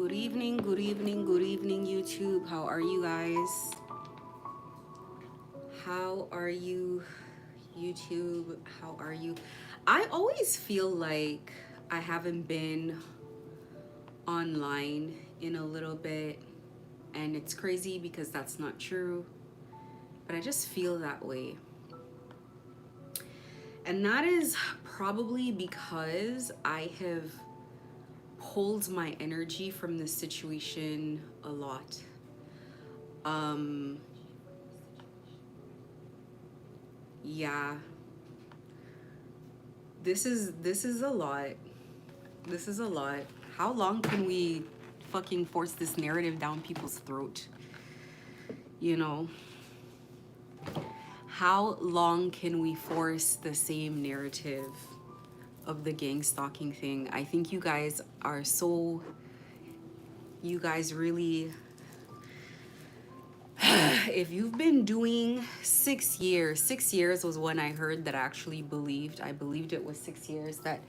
Good evening, good evening, good evening, YouTube. How are you guys? How are you, YouTube? How are you? I always feel like I haven't been online in a little bit, and it's crazy because that's not true, but I just feel that way. And that is probably because I have pulled my energy from this situation a lot. Um, yeah, this is a lot. This is a lot. How long can we fucking force this narrative down people's throat? You know, how long can we force the same narrative of the gang stalking thing? I think you guys are so, you guys really, if you've been doing 6 years, 6 years was when I heard that I believed it was 6 years that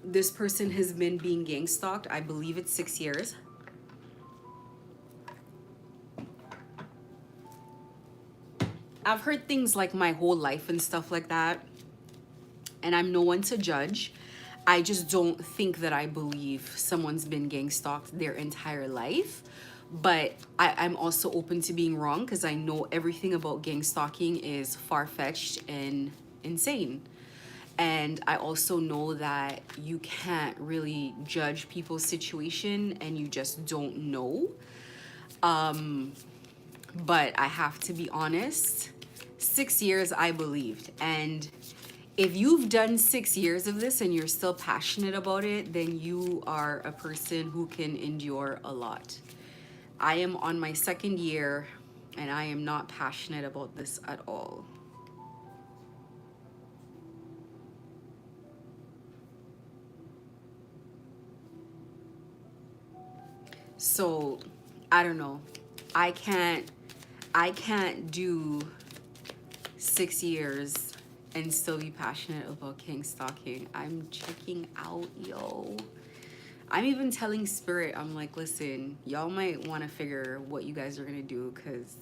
this person has been being gang stalked. I believe it's 6 years. I've heard things like my whole life and stuff like that, and I'm no one to judge. I just don't think that I believe someone's been gang stalked their entire life. But I'm also open to being wrong because I know everything about gang stalking is far-fetched and insane. And I also know that you can't really judge people's situation and you just don't know. But I have to be honest, 6 years I believed. And if you've done 6 years of this and you're still passionate about it, then you are a person who can endure a lot. I am on my second year and I am not passionate about this at all. So I don't know. I can't do 6 years and still be passionate about gang stalking. I'm checking out, yo. I'm even telling Spirit, I'm like, listen, y'all might want to figure what you guys are gonna do, because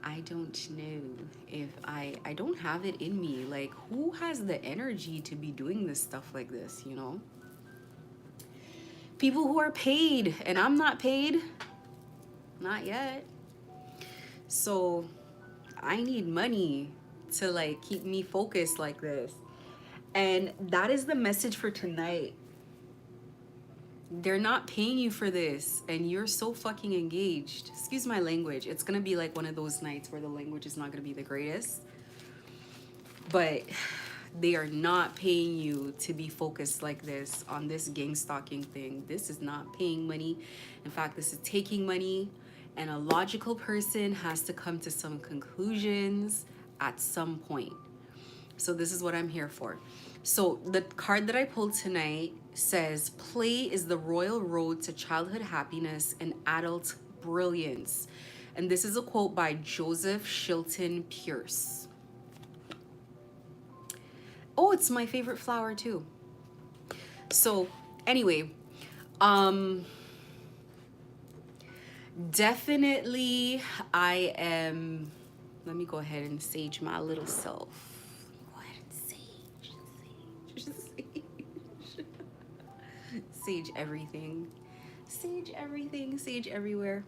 I don't know if I don't have it in me. Like, who has the energy to be doing this stuff like this, you know? People who are paid, and I'm not paid. Not yet. So I need money to like keep me focused like this. And that is the message for tonight. They're not paying you for this and you're so fucking engaged. Excuse my language. It's gonna be like one of those nights where the language is not gonna be the greatest. But they are not paying you to be focused like this on this gang stalking thing. This is not paying money. In fact, this is taking money, and a logical person has to come to some conclusions at some point. So this is what I'm here for. So the card that I pulled tonight says, play is the royal road to childhood happiness and adult brilliance. And this is a quote by Joseph Shilton Pierce. Oh, it's my favorite flower too. So anyway, definitely I am, let me go ahead and sage my little self. Go ahead and sage. Sage everything. Sage everything, sage everywhere.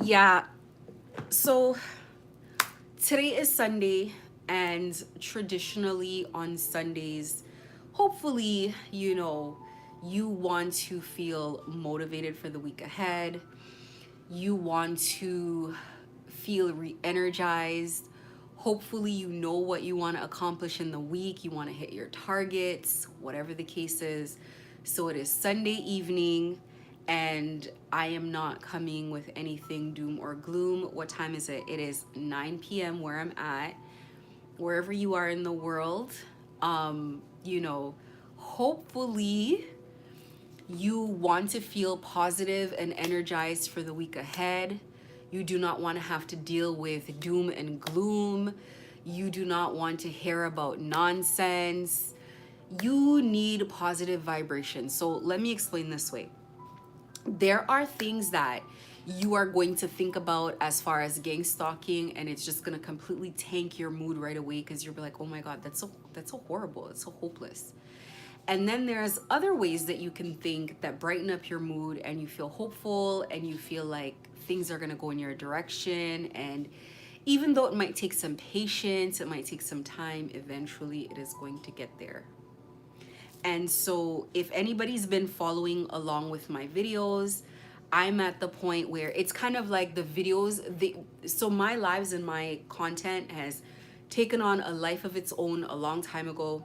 Yeah, so today is Sunday, and traditionally on Sundays, hopefully, you know, you want to feel motivated for the week ahead. You want to feel re-energized. Hopefully you know what you want to accomplish in the week. You want to hit your targets, whatever the case is. So it is Sunday evening, and I am not coming with anything doom or gloom. What time is it? It is 9 p.m. where I'm at. Wherever you are in the world, you know, hopefully you want to feel positive and energized for the week ahead. You do not want to have to deal with doom and gloom. You do not want to hear about nonsense. You need positive vibration. So let me explain this way. There are things that you are going to think about as far as gang stalking, and it's just going to completely tank your mood right away, because you'll be like, oh my god, that's so horrible, it's so hopeless. And then there's other ways that you can think that brighten up your mood, and you feel hopeful, and you feel like things are going to go in your direction. And even though it might take some patience, it might take some time, eventually it is going to get there. And so if anybody's been following along with my videos, I'm at the point where it's kind of like the videos, so my lives and my content has taken on a life of its own a long time ago.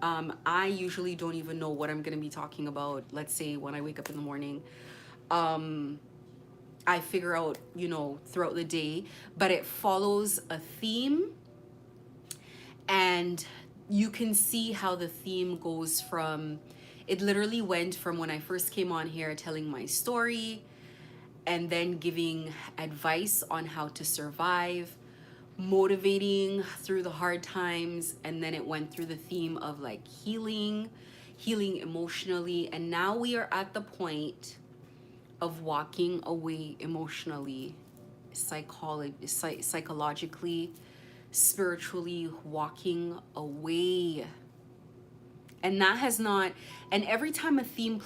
I usually don't even know what I'm going to be talking about. Let's say when I wake up in the morning, I figure out, throughout the day, but it follows a theme. And you can see how the theme goes from, it literally went from when I first came on here telling my story, and then giving advice on how to survive, motivating through the hard times, and then it went through the theme of like healing emotionally, and now we are at the point of walking away emotionally, psychologically, spiritually, walking away. And that has not, and every time a theme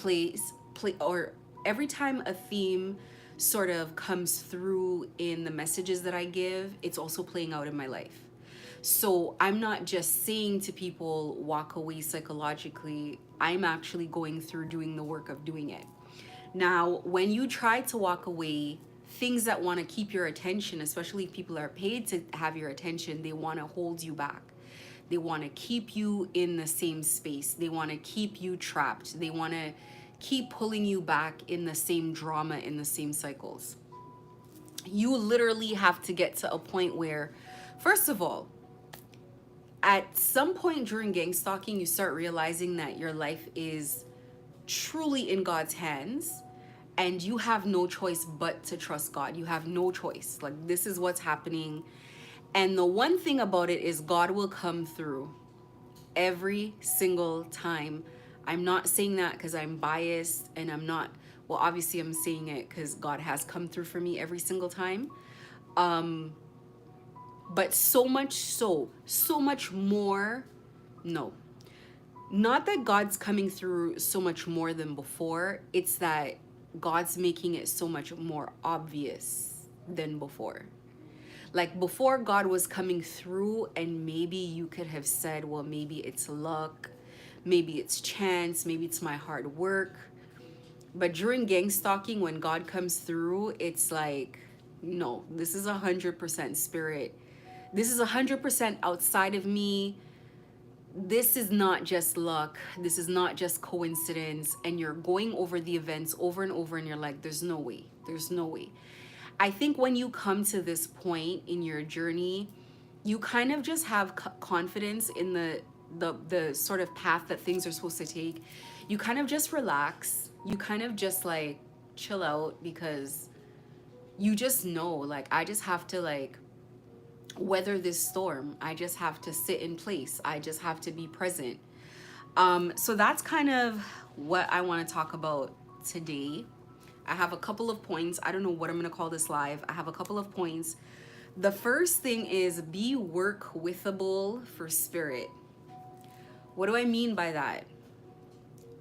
or every time a theme sort of comes through in the messages that I give, it's also playing out in my life. So I'm not just saying to people walk away psychologically, I'm actually going through doing the work of doing it. Now, when you try to walk away, things that want to keep your attention, especially if people are paid to have your attention, they want to hold you back. They want to keep you in the same space. They want to keep you trapped. They want to keep pulling you back in the same drama, in the same cycles. You literally have to get to a point where, first of all, at some point during gang stalking, you start realizing that your life is truly in God's hands, and you have no choice but to trust God. You have no choice. Like, this is what's happening. And the one thing about it is God will come through every single time. I'm not saying that because I'm biased, and I'm not, well, obviously I'm saying it because God has come through for me every single time. But so much more, no. Not that God's coming through so much more than before, it's that God's making it so much more obvious than before. Like, before, God was coming through, and maybe you could have said, well, maybe it's luck, maybe it's chance, maybe it's my hard work. But during gang stalking, when God comes through, it's like, no, this is 100% spirit. This is 100% outside of me. This is not just luck. This is not just coincidence. And you're going over the events over and over, and you're like, there's no way. There's no way. I think when you come to this point in your journey, you kind of just have confidence in the sort of path that things are supposed to take. You kind of just relax. You kind of just like chill out, because you just know, like, I just have to like weather this storm. I just have to sit in place. I just have to be present. So that's kind of what I want to talk about today. I have a couple of points. I don't know what I'm going to call this live. I have a couple of points. The first thing is be work withable for spirit. What do I mean by that?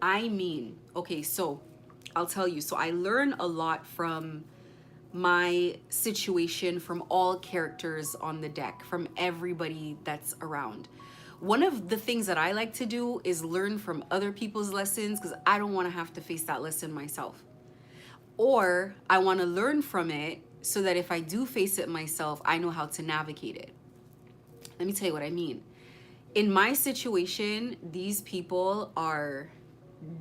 I mean, okay, so I'll tell you. So I learn a lot from my situation, from all characters on the deck, from everybody that's around. One of the things that I like to do is learn from other people's lessons, because I don't want to have to face that lesson myself. Or I want to learn from it so that if I do face it myself, I know how to navigate it. Let me tell you what I mean. In my situation, these people are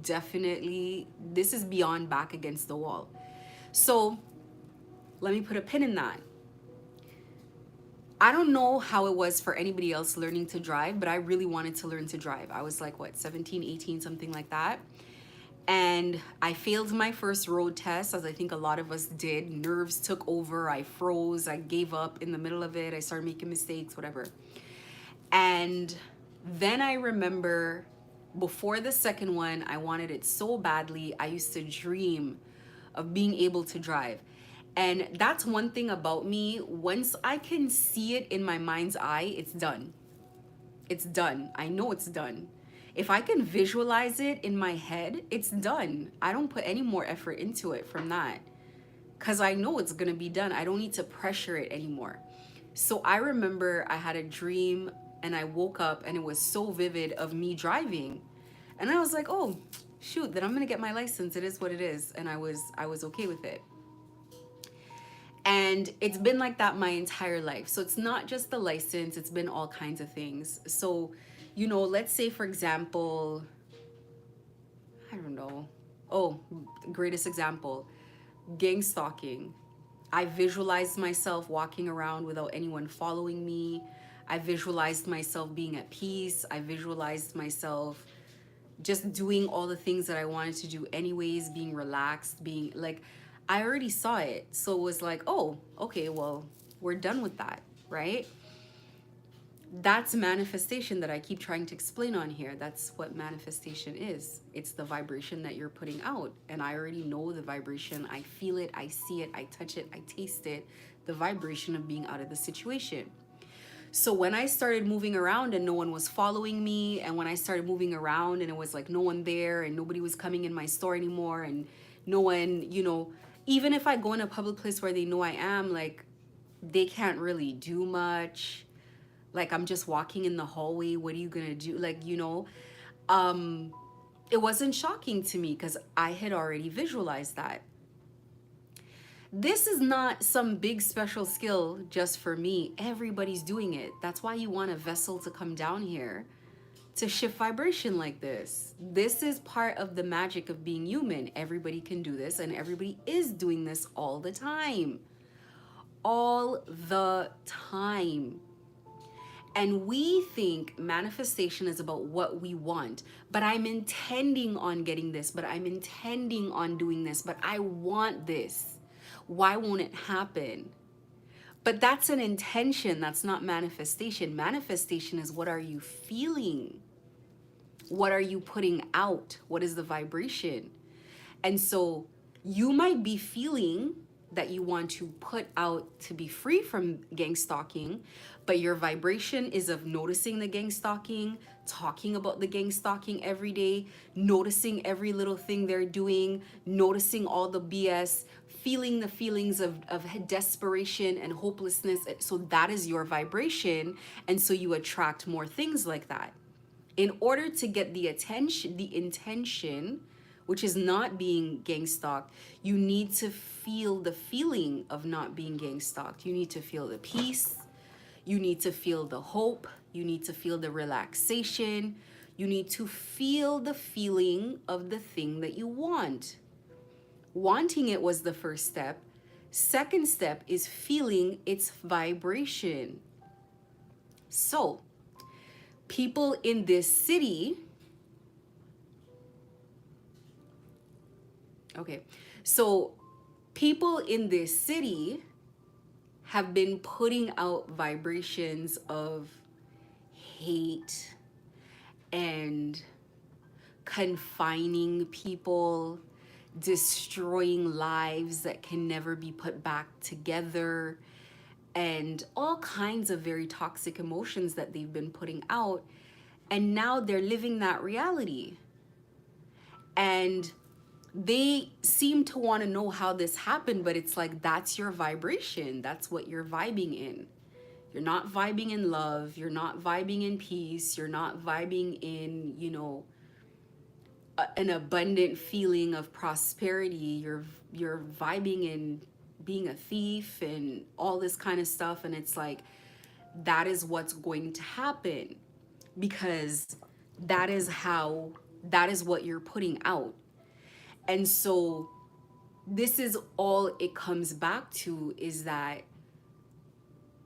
definitely, this is beyond back against the wall. So let me put a pin in that. I don't know how it was for anybody else learning to drive, but I really wanted to learn to drive. I was like, what, 17, 18, something like that. And I failed my first road test, as I think a lot of us did. Nerves took over. I froze. I gave up in the middle of it. I started making mistakes, whatever. And then I remember Before the second one, I wanted it so badly. I used to dream of being able to drive. And that's one thing about me. Once I can see it in my mind's eye, it's done. It's done. I know it's done. If I can visualize it in my head, it's done. I don't put any more effort into it from that because I know it's going to be done. I don't need to pressure it anymore. So I remember I had a dream and I woke up and it was so vivid of me driving. And I was like, "Oh, shoot, then I'm going to get my license. It is what it is." And I was okay with it. And it's been like that my entire life. So it's not just the license, it's been all kinds of things. So, let's say, for example, I don't know. Oh, greatest example, gang stalking. I visualized myself walking around without anyone following me. I visualized myself being at peace. I visualized myself just doing all the things that I wanted to do anyways, being relaxed, being like, I already saw it. So it was like, oh, okay, well, we're done with that, right? That's manifestation that I keep trying to explain on here. That's what manifestation is. It's the vibration that you're putting out. And I already know the vibration. I feel it, I see it, I touch it, I taste it. The vibration of being out of the situation. So when I started moving around and no one was following me, and when I started moving around and it was like no one there and nobody was coming in my store anymore, and no one, even if I go in a public place where they know I am, like they can't really do much. Like I'm just walking in the hallway. What are you gonna do? Like, it wasn't shocking to me because I had already visualized that. This is not some big special skill just for me. Everybody's doing it. That's why you want a vessel to come down here to shift vibration like this. This is part of the magic of being human. Everybody can do this, and everybody is doing this all the time. All the time. And we think manifestation is about what we want. But I'm intending on getting this, but I'm intending on doing this, but I want this. Why won't it happen? But that's an intention. That's not manifestation. Manifestation is, what are you feeling? What are you putting out? What is the vibration? And so you might be feeling that you want to put out to be free from gang stalking, but your vibration is of noticing the gang stalking, talking about the gang stalking every day, noticing every little thing they're doing, noticing all the BS, feeling the feelings of desperation and hopelessness. So that is your vibration. And so you attract more things like that. In order to get the attention, the intention, which is not being gang stalked, you need to feel the feeling of not being gang stalked. You need to feel the peace. You need to feel the hope. You need to feel the relaxation. You need to feel the feeling of the thing that you want. Wanting it was the first step. Second step is feeling its vibration. So, people in this city, so people in this city have been putting out vibrations of hate and confining people, destroying lives that can never be put back together, and all kinds of very toxic emotions that they've been putting out. And now they're living that reality. And they seem to want to know how this happened, but it's like, that's your vibration. That's what you're vibing in. You're not vibing in love. You're not vibing in peace. You're not vibing in, an abundant feeling of prosperity. You're vibing in being a thief and all this kind of stuff. And it's like, that is what's going to happen, because that is what you're putting out. And so this is all it comes back to, is that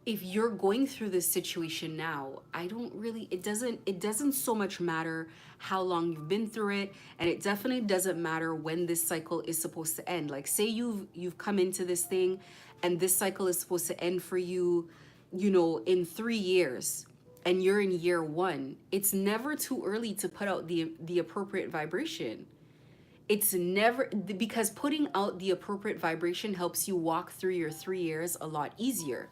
if you're going through this situation now, it doesn't so much matter how long you've been through it, and it definitely doesn't matter when this cycle is supposed to end. Like, say you've come into this thing and this cycle is supposed to end for you, in 3 years. and you're in year one, it's never too early to put out the appropriate vibration. It's never, because putting out the appropriate vibration helps you walk through your 3 years a lot easier.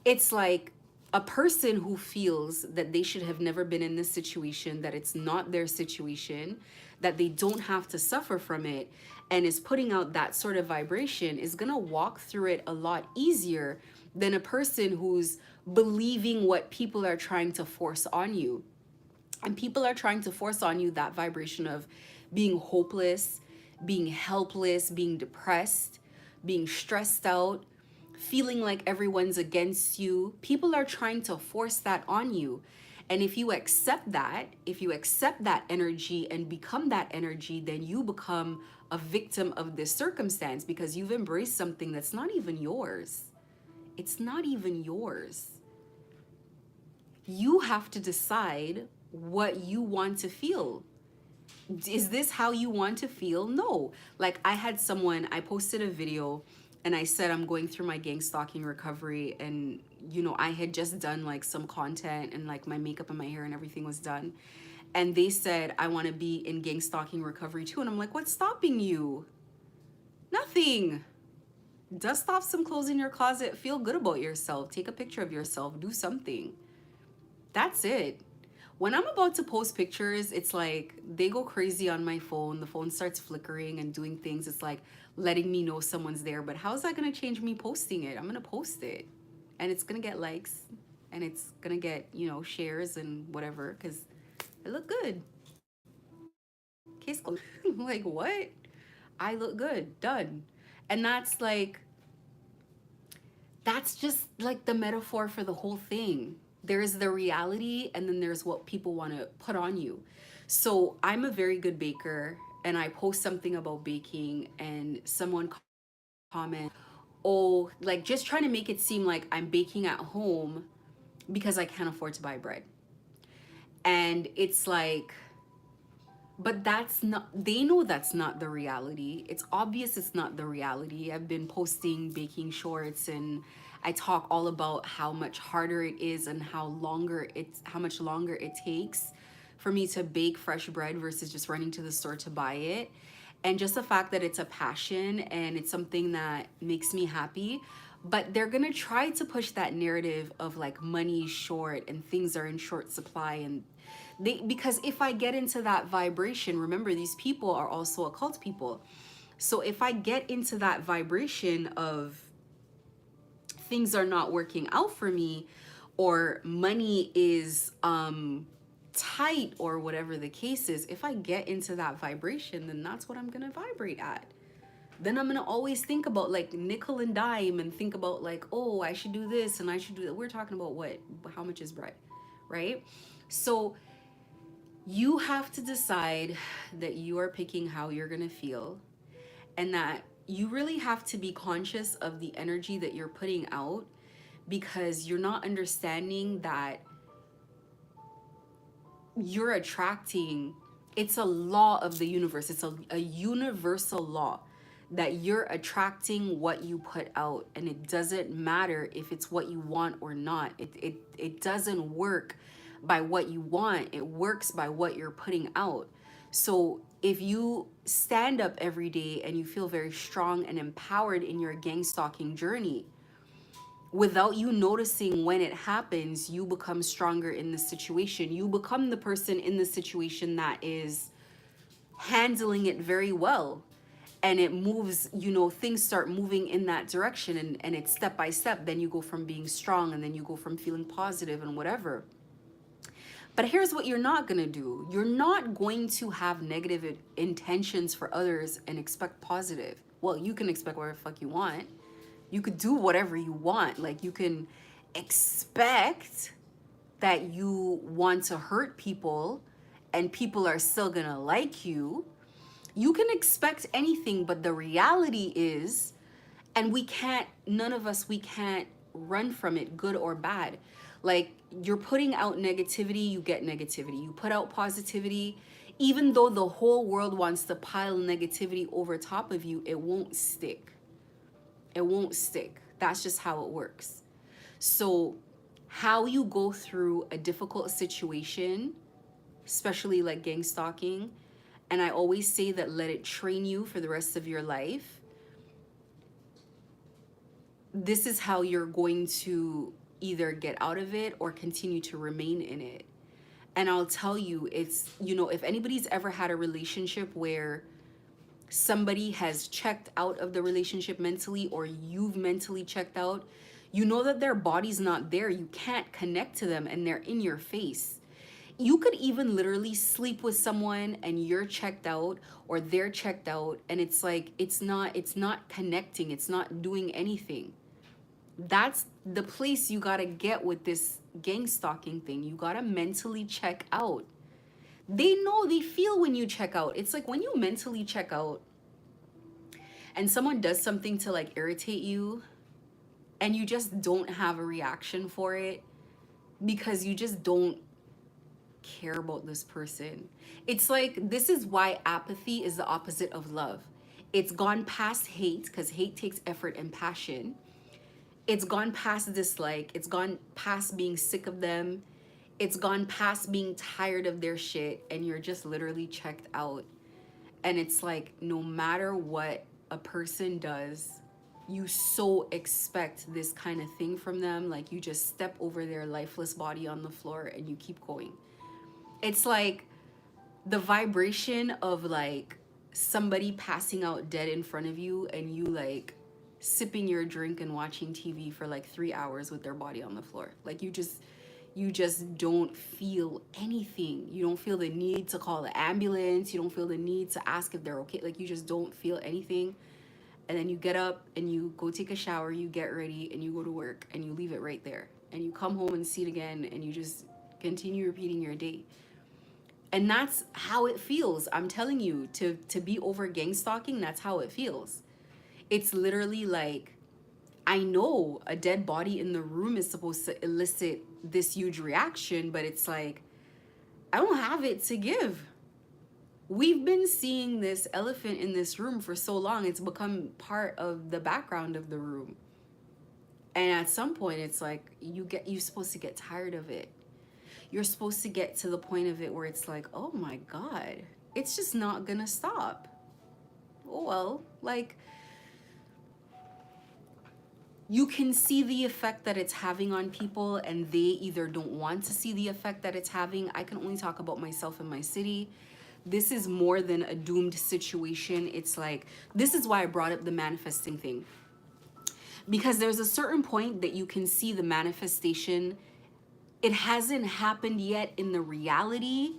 It's like a person who feels that they should have never been in this situation, that it's not their situation, that they don't have to suffer from it, and is putting out that sort of vibration is going to walk through it a lot easier than a person who's believing what people are trying to force on you. And people are trying to force on you that vibration of being hopeless, being helpless, being depressed, being stressed out, feeling like everyone's against you. People are trying to force that on you. And if you accept that, if you accept that energy and become that energy, then you become a victim of this circumstance because you've embraced something that's not even yours. It's not even yours. You have to decide what you want to feel. Is this how you want to feel? No. Like I had someone, I posted a video and I said I'm going through my gang stalking recovery, and I had just done like some content and like my makeup and my hair and everything was done. And they said, I want to be in gang stalking recovery too. And I'm like, what's stopping you? Nothing. Dust off some clothes in your closet, feel good about yourself, take a picture of yourself, do something. That's it. When I'm about to post pictures, it's like they go crazy on my phone. The phone starts flickering and doing things. It's like letting me know someone's there. But how's that going to change me posting it? I'm going to post it. And it's going to get likes. And it's going to get, shares and whatever. Because I look good. Case closed. Like, what? I look good. Done. And that's just like the metaphor for the whole thing. There's the reality, and then there's what people want to put on you. So I'm a very good baker, and I post something about baking, and someone comment, oh, like just trying to make it seem like I'm baking at home because I can't afford to buy bread. And it's like, but that's not, they know that's not the reality. It's obvious it's not the reality. I've been posting baking shorts and I talk all about how much harder it is and how much longer it takes for me to bake fresh bread versus just running to the store to buy it. And just the fact that it's a passion and it's something that makes me happy. But they're gonna try to push that narrative of like money short and things are in short supply, and because if I get into that vibration, remember these people are also occult people. So if I get into that vibration of things are not working out for me, or money is tight, or whatever the case is, if I get into that vibration, then that's what I'm gonna vibrate at. Then I'm gonna always think about like nickel and dime and think about like, oh, I should do this and I should do that. We're talking about what? How much is bread, right? So you have to decide that you are picking how you're gonna feel, and that you really have to be conscious of the energy that you're putting out, because you're not understanding that you're attracting, it's a law of the universe. It's a universal law that you're attracting what you put out, and it doesn't matter if it's what you want or not. It doesn't work by what you want. It works by what you're putting out. So if you stand up every day and you feel very strong and empowered in your gang stalking journey, without you noticing when it happens, you become stronger in the situation. You become the person in the situation that is handling it very well. And it moves, things start moving in that direction, and it's step by step. Then you go from being strong, and then you go from feeling positive and whatever. But here's what you're not going to do. You're not going to have negative intentions for others and expect positive. Well, you can expect whatever the fuck you want. You could do whatever you want. Like, you can expect that you want to hurt people and people are still going to like you. You can expect anything, but the reality is, and none of us, we can't run from it, good or bad. Like, you're putting out negativity, you get negativity. You put out positivity, even though the whole world wants to pile negativity over top of you, it won't stick. It won't stick. That's just how it works. So how you go through a difficult situation, especially like gang stalking, and I always say that let it train you for the rest of your life. This is how you're going to either get out of it or continue to remain in it. And I'll tell you, it's, you know, if anybody's ever had a relationship where somebody has checked out of the relationship mentally, or you've mentally checked out, you know that their body's not there. You can't connect to them and they're in your face. You could even literally sleep with someone and you're checked out or they're checked out, and it's like it's not connecting, it's not doing anything. That's the place you got to get with this gang stalking thing. You got to mentally check out. They know, they feel when you check out. It's like when you mentally check out and someone does something to like irritate you and you just don't have a reaction for it because you just don't care about this person. It's like, this is why apathy is the opposite of love. It's gone past hate, because hate takes effort and passion. It's gone past dislike. It's gone past being sick of them. It's gone past being tired of their shit, and you're just literally checked out. And it's like, no matter what a person does, you so expect this kind of thing from them. Like, you just step over their lifeless body on the floor and you keep going. It's like the vibration of like somebody passing out dead in front of you and you like sipping your drink and watching TV for like 3 hours with their body on the floor. Like, you just don't feel anything. You don't feel the need to call the ambulance. You don't feel the need to ask if they're okay. Like, you just don't feel anything. And then you get up and you go take a shower, you get ready and you go to work and you leave it right there. And you come home and see it again and you just continue repeating your day. And that's how it feels. I'm telling you, to be over gang stalking, that's how it feels. It's literally like, I know a dead body in the room is supposed to elicit this huge reaction, but it's like, I don't have it to give. We've been seeing this elephant in this room for so long, it's become part of the background of the room. And at some point, it's like, you're supposed to get tired of it. You're supposed to get to the point of it where it's like, oh my God, it's just not gonna stop. Oh well, like, you can see the effect that it's having on people, and they either don't want to see the effect that it's having. I can only talk about myself in my city. This is more than a doomed situation. It's like, this is why I brought up the manifesting thing. Because there's a certain point that you can see the manifestation. It hasn't happened yet in the reality,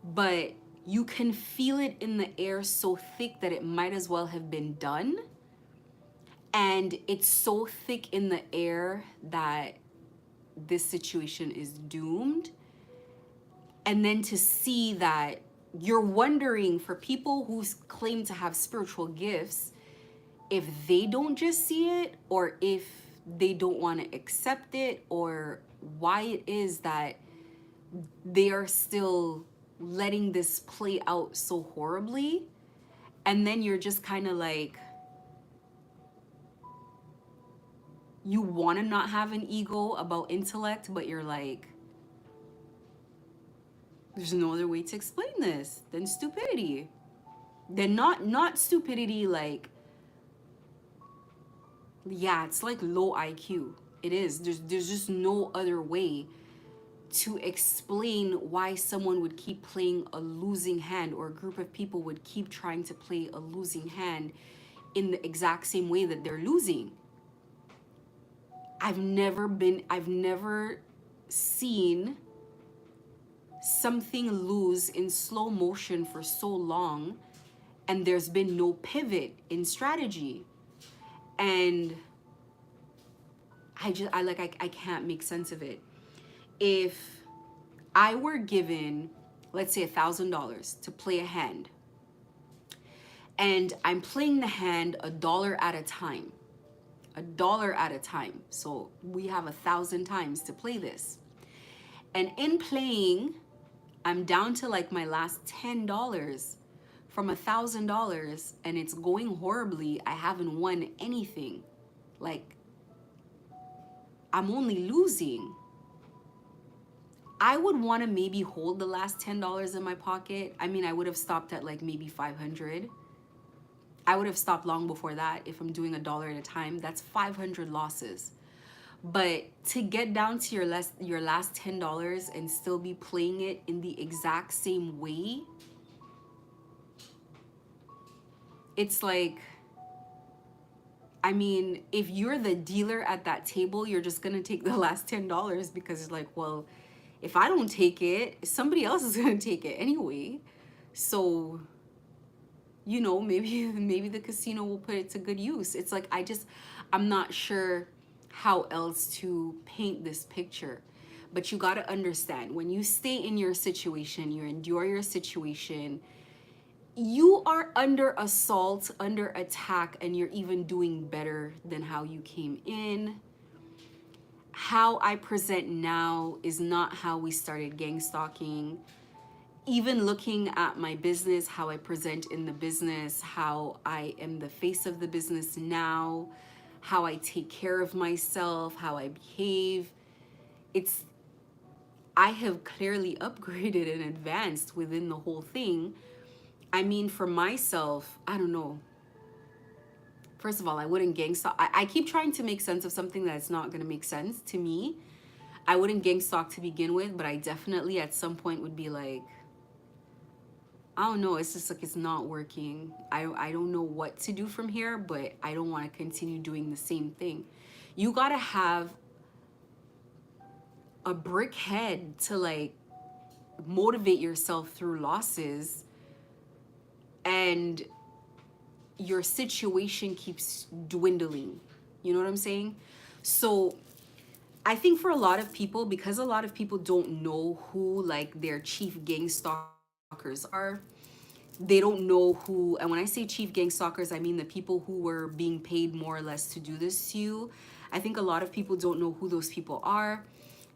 but you can feel it in the air so thick that it might as well have been done. And it's so thick in the air that this situation is doomed. And then to see that, you're wondering, for people who claim to have spiritual gifts, if they don't just see it, or if they don't want to accept it, or why it is that they are still letting this play out so horribly. And then you're just kind of like, you want to not have an ego about intellect, but you're like, there's no other way to explain this than stupidity. Then not stupidity like, yeah, it's like low IQ. It is. There's just no other way to explain why someone would keep playing a losing hand, or a group of people would keep trying to play a losing hand in the exact same way that they're losing. I've never seen something lose in slow motion for so long and there's been no pivot in strategy. And I can't make sense of it. If I were given, let's say, $1,000 to play a hand, and I'm playing the hand $1 at a time, $1 at a time. So we have 1,000 times to play this. And in playing, I'm down to like my last $10 from $1,000, and it's going horribly. I haven't won anything. Like, I'm only losing. I would want to maybe hold the last $10 in my pocket. I mean, I would have stopped at like maybe 500. I would have stopped long before that if I'm doing $1 at a time. That's 500 losses. But to get down to your last $10 and still be playing it in the exact same way, it's like, I mean, if you're the dealer at that table, you're just gonna take the last $10 because it's like, well, if I don't take it, somebody else is gonna take it anyway. So, you know, maybe the casino will put it to good use. It's like, I'm not sure how else to paint this picture. But you got to understand, when you stay in your situation, you endure your situation, you are under assault, under attack, and you're even doing better than how you came in. How I present now is not how we started gang stalking. Even looking at my business, how I present in the business, how I am the face of the business now, how I take care of myself, how I behave, I have clearly upgraded and advanced within the whole thing. I mean, for myself, I don't know. First of all, I wouldn't gang stalk. I keep trying to make sense of something that's not going to make sense to me. I wouldn't gang stalk to begin with, but I definitely at some point would be like, I don't know, it's just like it's not working. I don't know what to do from here, but I don't want to continue doing the same thing. You got to have a brick head to like motivate yourself through losses, and your situation keeps dwindling. You know what I'm saying? So I think for a lot of people, because a lot of people don't know who like their chief gang stalkers are, they don't know who, and when I say chief gang stalkers, I mean the people who were being paid more or less to do this to you. I think a lot of people don't know who those people are.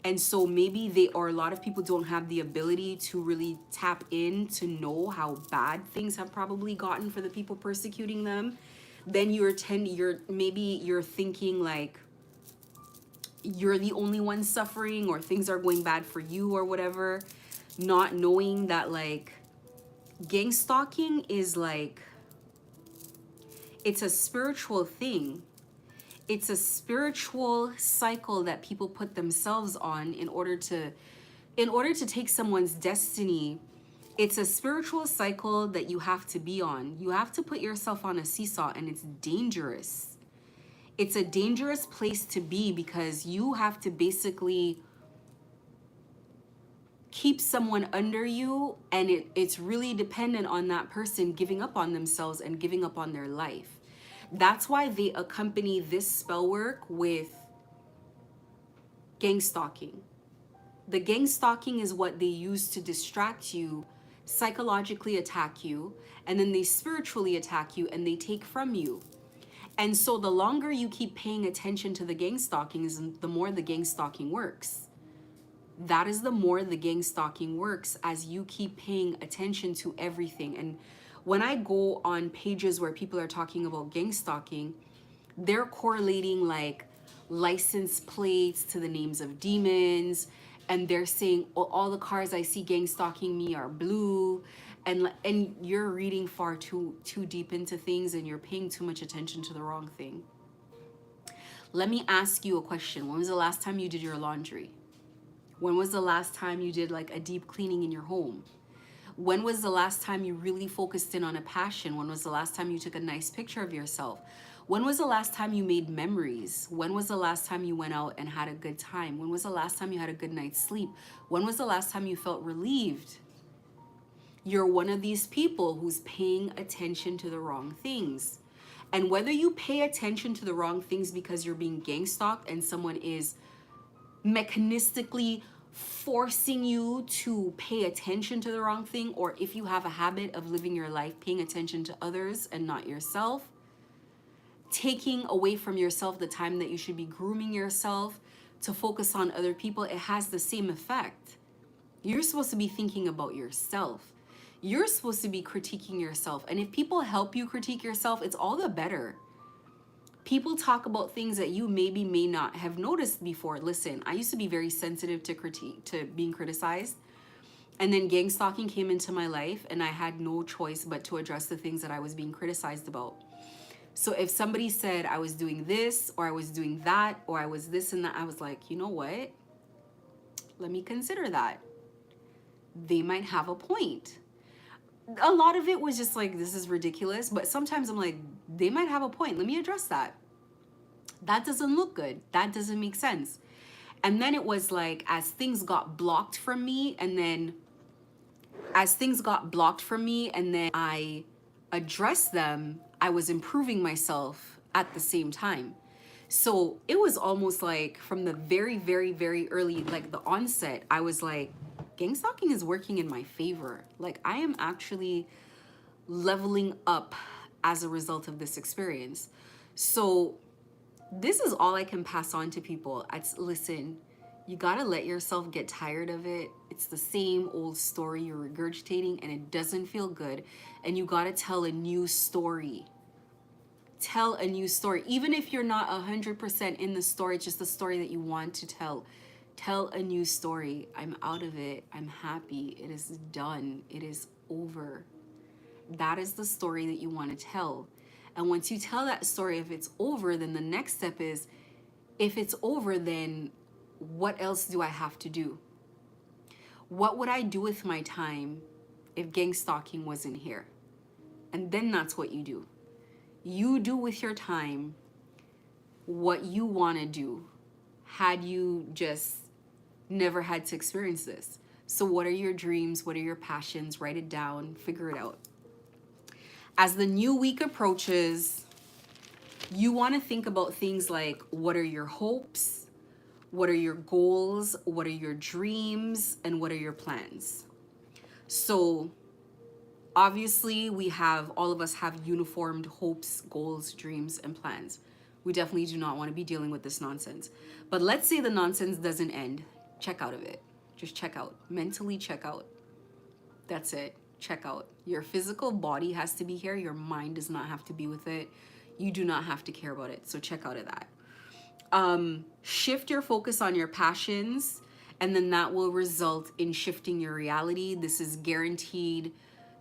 And so maybe or a lot of people don't have the ability to really tap in to know how bad things have probably gotten for the people persecuting them. Then you're thinking like you're the only one suffering, or things are going bad for you or whatever, not knowing that like gang stalking is like, it's a spiritual thing. It's a spiritual cycle that people put themselves on in order to take someone's destiny. It's a spiritual cycle that you have to be on. You have to put yourself on a seesaw, and it's dangerous. It's a dangerous place to be because you have to basically keep someone under you, and it's really dependent on that person giving up on themselves and giving up on their life. That's why they accompany this spell work with gang stalking. The gang stalking is what they use to distract you, psychologically attack you, and then they spiritually attack you and they take from you. And so the longer you keep paying attention to the gang stalking, is the more the gang stalking works. That is the more the gang stalking works, as you keep paying attention to everything. And when I go on pages where people are talking about gang stalking, they're correlating like license plates to the names of demons, and they're saying, oh, all the cars I see gang stalking me are blue, and you're reading far too deep into things, and you're paying too much attention to the wrong thing. Let me ask you a question. When was the last time you did your laundry? When was the last time you did like a deep cleaning in your home? When was the last time you really focused in on a passion? When was the last time you took a nice picture of yourself? When was the last time you made memories? When was the last time you went out and had a good time? When was the last time you had a good night's sleep? When was the last time you felt relieved? You're one of these people who's paying attention to the wrong things. And whether you pay attention to the wrong things because you're being gang stalked and someone is mechanistically forcing you to pay attention to the wrong thing, or if you have a habit of living your life paying attention to others and not yourself, taking away from yourself the time that you should be grooming yourself to focus on other people, it has the same effect. You're supposed to be thinking about yourself. You're supposed to be critiquing yourself. And if people help you critique yourself, it's all the better. People talk about things that you maybe may not have noticed before. Listen, I used to be very sensitive to critique, to being criticized. And then gang stalking came into my life, and I had no choice but to address the things that I was being criticized about. So if somebody said I was doing this, or I was doing that, or I was this and that, I was like, you know what? Let me consider that. They might have a point. A lot of it was just like, this is ridiculous. But sometimes I'm like, they might have a point. Let me address that. That doesn't look good. That doesn't make sense. And then it was like, as things got blocked from me, and then I addressed them, I was improving myself at the same time. So it was almost like from the very, very, very early, like the onset, I was like, gang stalking is working in my favor. Like, I am actually leveling up as a result of this experience. So this is all I can pass on to people. Listen, you gotta let yourself get tired of it. It's the same old story you're regurgitating, and it doesn't feel good. And you gotta tell a new story. Tell a new story. Even if you're not 100% in the story, it's just the story that you want to tell. Tell a new story. I'm out of it. I'm happy. It is done. It is over. That is the story that you want to tell. And once you tell that story, if it's over, then the next step is, if it's over, then what else do I have to do? What would I do with my time if gang stalking wasn't here? And then that's what you do. You do with your time what you want to do, had you just never had to experience this. So what are your dreams? What are your passions? Write it down, figure it out. As the new week approaches, you want to think about things like, what are your hopes? What are your goals? What are your dreams? And what are your plans? So obviously all of us have uniformed hopes, goals, dreams, and plans. We definitely do not want to be dealing with this nonsense. But let's say the nonsense doesn't end. Check out of it. Just check out. Mentally check out. That's it. Check out. Your physical body has to be here. Your mind does not have to be with it. You do not have to care about it. So check out of that. Shift your focus on your passions, and then that will result in shifting your reality. This is guaranteed.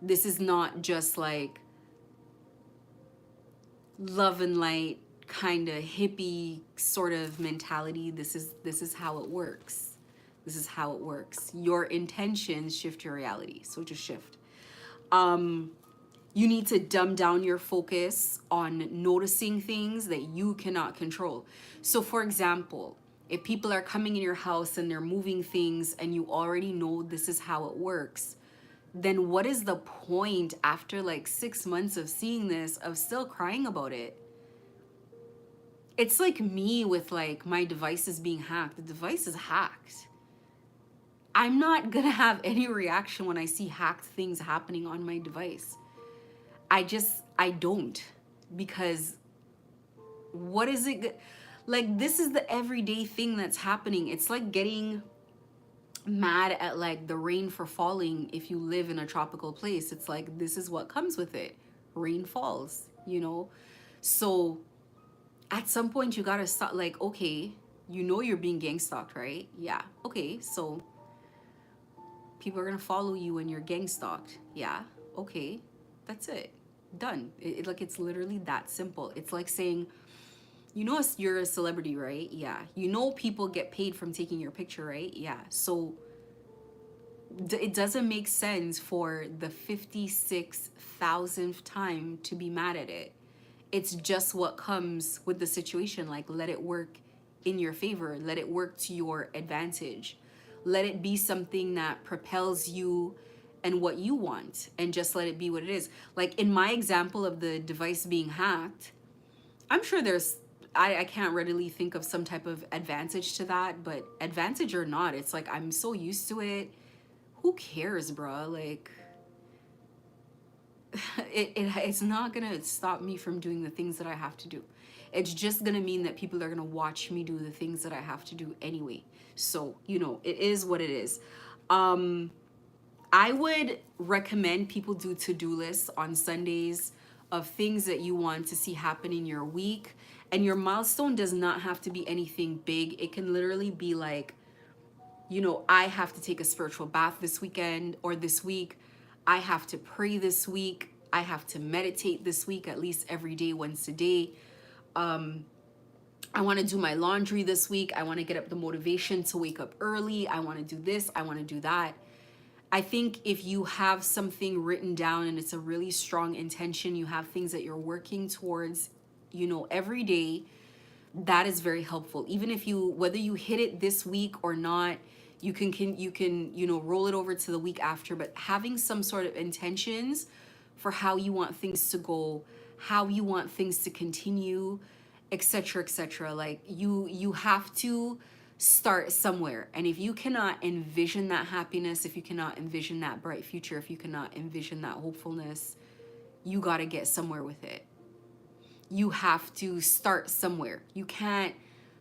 This is not just like love and light kind of hippie sort of mentality. This is how it works. This is how it works. Your intentions shift your reality. So just shift. You need to dumb down your focus on noticing things that you cannot control. So for example, if people are coming in your house and they're moving things and you already know this is how it works, then what is the point after like 6 months of seeing this, of still crying about it? It's like me with like my devices being hacked. The device is hacked. I'm not gonna have any reaction when I see hacked things happening on my device. I don't, because what is it? Like, this is the everyday thing that's happening. It's like getting mad at like the rain for falling if you live in a tropical place. It's like, this is what comes with it. Rain falls, you know? So at some point you gotta stop, like, okay, you know you're being gang stalked, right? Yeah. Okay, so people are gonna follow you when you're gang stalked. Yeah. Okay. That's it. Done. Like, it's literally that simple. It's like saying, you know, you're a celebrity, right? Yeah. You know people get paid from taking your picture, right? Yeah. So it doesn't make sense for the 56,000th time to be mad at it. It's just what comes with the situation. Like, let it work in your favor. Let it work to your advantage. Let it be something that propels you and what you want, and just let it be what it is. Like in my example of the device being hacked, I'm sure I can't readily think of some type of advantage to that, but advantage or not, it's like, I'm so used to it. Who cares, bruh? Like, it's not gonna stop me from doing the things that I have to do. It's just gonna mean that people are gonna watch me do the things that I have to do anyway. So, you know, it is what it is. I would recommend people do to-do lists on Sundays of things that you want to see happen in your week, And your milestone does not have to be anything big. It can literally be like, you know, I have to take a spiritual bath this weekend or this week. I have to pray this week. I have to meditate this week, at least every day, once a day. I want to do my laundry this week. I want to get up the motivation to wake up early. I want to do this. I want to do that. I think if you have something written down and it's a really strong intention, you have things that you're working towards, you know, every day, that is very helpful. Even if you, whether you hit it this week or not, you can you know, roll it over to the week after, but having some sort of intentions for how you want things to go, how you want things to continue, etc., etc. Like you have to start somewhere. And if you cannot envision that happiness, if you cannot envision that bright future, if you cannot envision that hopefulness, you got to get somewhere with it. You have to start somewhere. You can't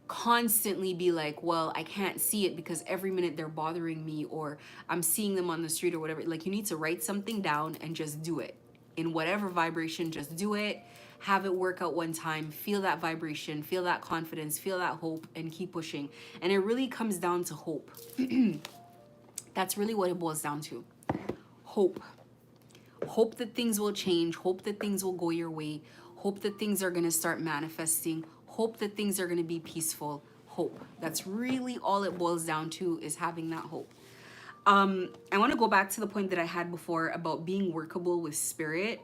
constantly be like, well, I can't see it because every minute they're bothering me, or I'm seeing them on the street or whatever. Like, you need to write something down and just do it in whatever vibration. Just do it, have it work out one time, feel that vibration, feel that confidence, feel that hope, and keep pushing. And it really comes down to hope. That's really what it boils down to. Hope. Hope that things will change, hope that things will go your way, hope that things are going to start manifesting, hope that things are going to be peaceful. Hope. That's really all it boils down to, is having that hope. I want to go back to the point that I had before about being workable with spirit.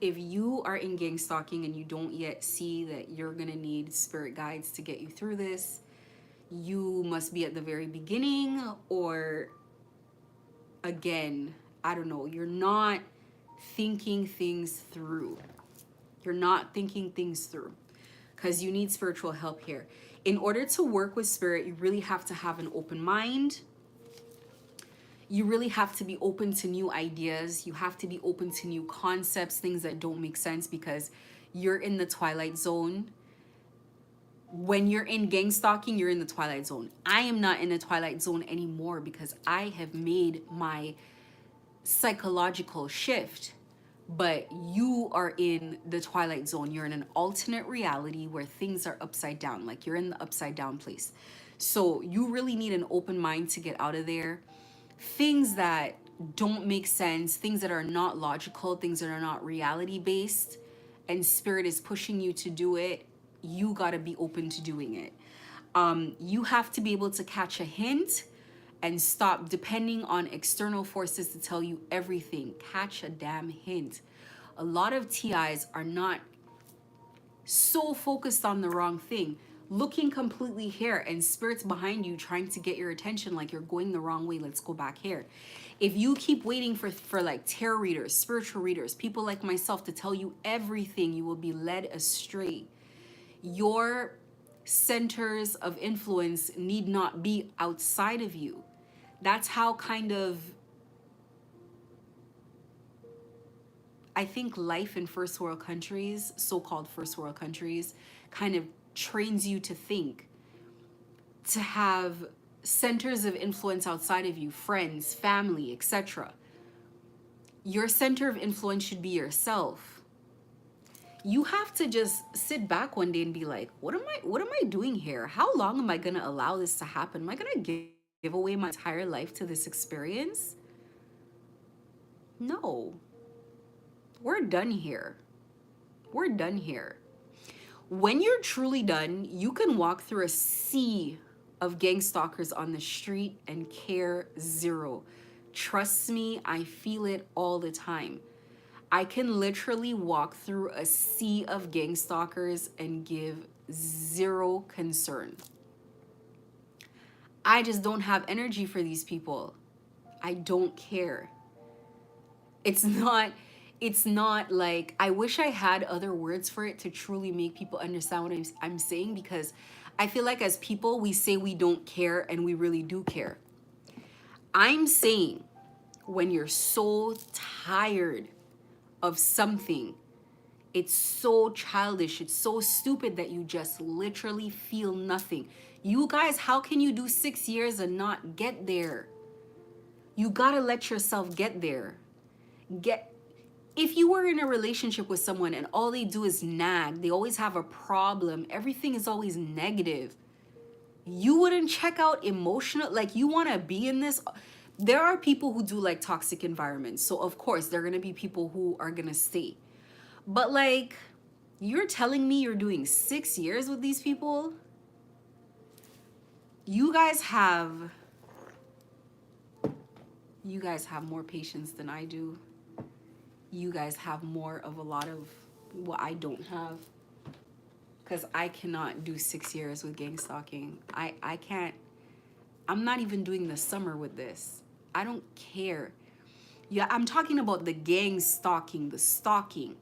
If you are in gang stalking and you don't yet see that you're going to need spirit guides to get you through this, you must be at the very beginning, or again, I don't know, you're not thinking things through. You're not thinking things through, because you need spiritual help here. In order to work with spirit, you really have to have an open mind. You really have to be open to new ideas. You have to be open to new concepts, things that don't make sense, because you're in the twilight zone. When you're in gang stalking, you're in the twilight zone. I am not in the twilight zone anymore because I have made my psychological shift. But you are in the twilight zone. You're in an alternate reality where things are upside down. Like, you're in the upside down place. So you really need an open mind to get out of there. Things that don't make sense, things that are not logical, things that are not reality based, and spirit is pushing you to do it, you got to be open to doing it. You have to be able to catch a hint and stop depending on external forces to tell you everything. Catch a damn hint. A lot of TIs are not so focused on the wrong thing, looking completely here, and spirits behind you trying to get your attention, like, you're going the wrong way, let's go back here. If you keep waiting for like tarot readers, spiritual readers, people like myself to tell you everything, you will be led astray. Your centers of influence need not be outside of you. That's how kind of, I think, life in first world countries, so-called first world countries, kind of trains you to think, to have centers of influence outside of you, friends, family, etc. Your center of influence should be yourself. You have to just sit back one day and be like, what am I doing here? How long am I going to allow this to happen? Am I going to give away my entire life to this experience? No. We're done here. We're done here. When you're truly done, you can walk through a sea of gang stalkers on the street and care zero. Trust me, I feel it all the time. I can literally walk through a sea of gang stalkers and give zero concern. I just don't have energy for these people. I don't care. It's not like, I wish I had other words for it to truly make people understand what I'm saying, because I feel like as people, we say we don't care and we really do care. I'm saying, when you're so tired of something, it's so childish, it's so stupid that you just literally feel nothing. You guys, how can you do 6 years and not get there? You gotta let yourself get there. if you were in a relationship with someone and all they do is nag, they always have a problem, everything is always negative, you wouldn't check out emotional, like you want to be in this. There are people who do like toxic environments, so of course there are going to be people who are going to stay. But like, you're telling me you're doing 6 years with these people? You guys have more patience than I do. You guys have more of a lot of what I don't have. Because I cannot do 6 years with gang stalking. I can't. I'm not even doing the summer with this. I don't care. Yeah, I'm talking about the gang stalking, the stalking.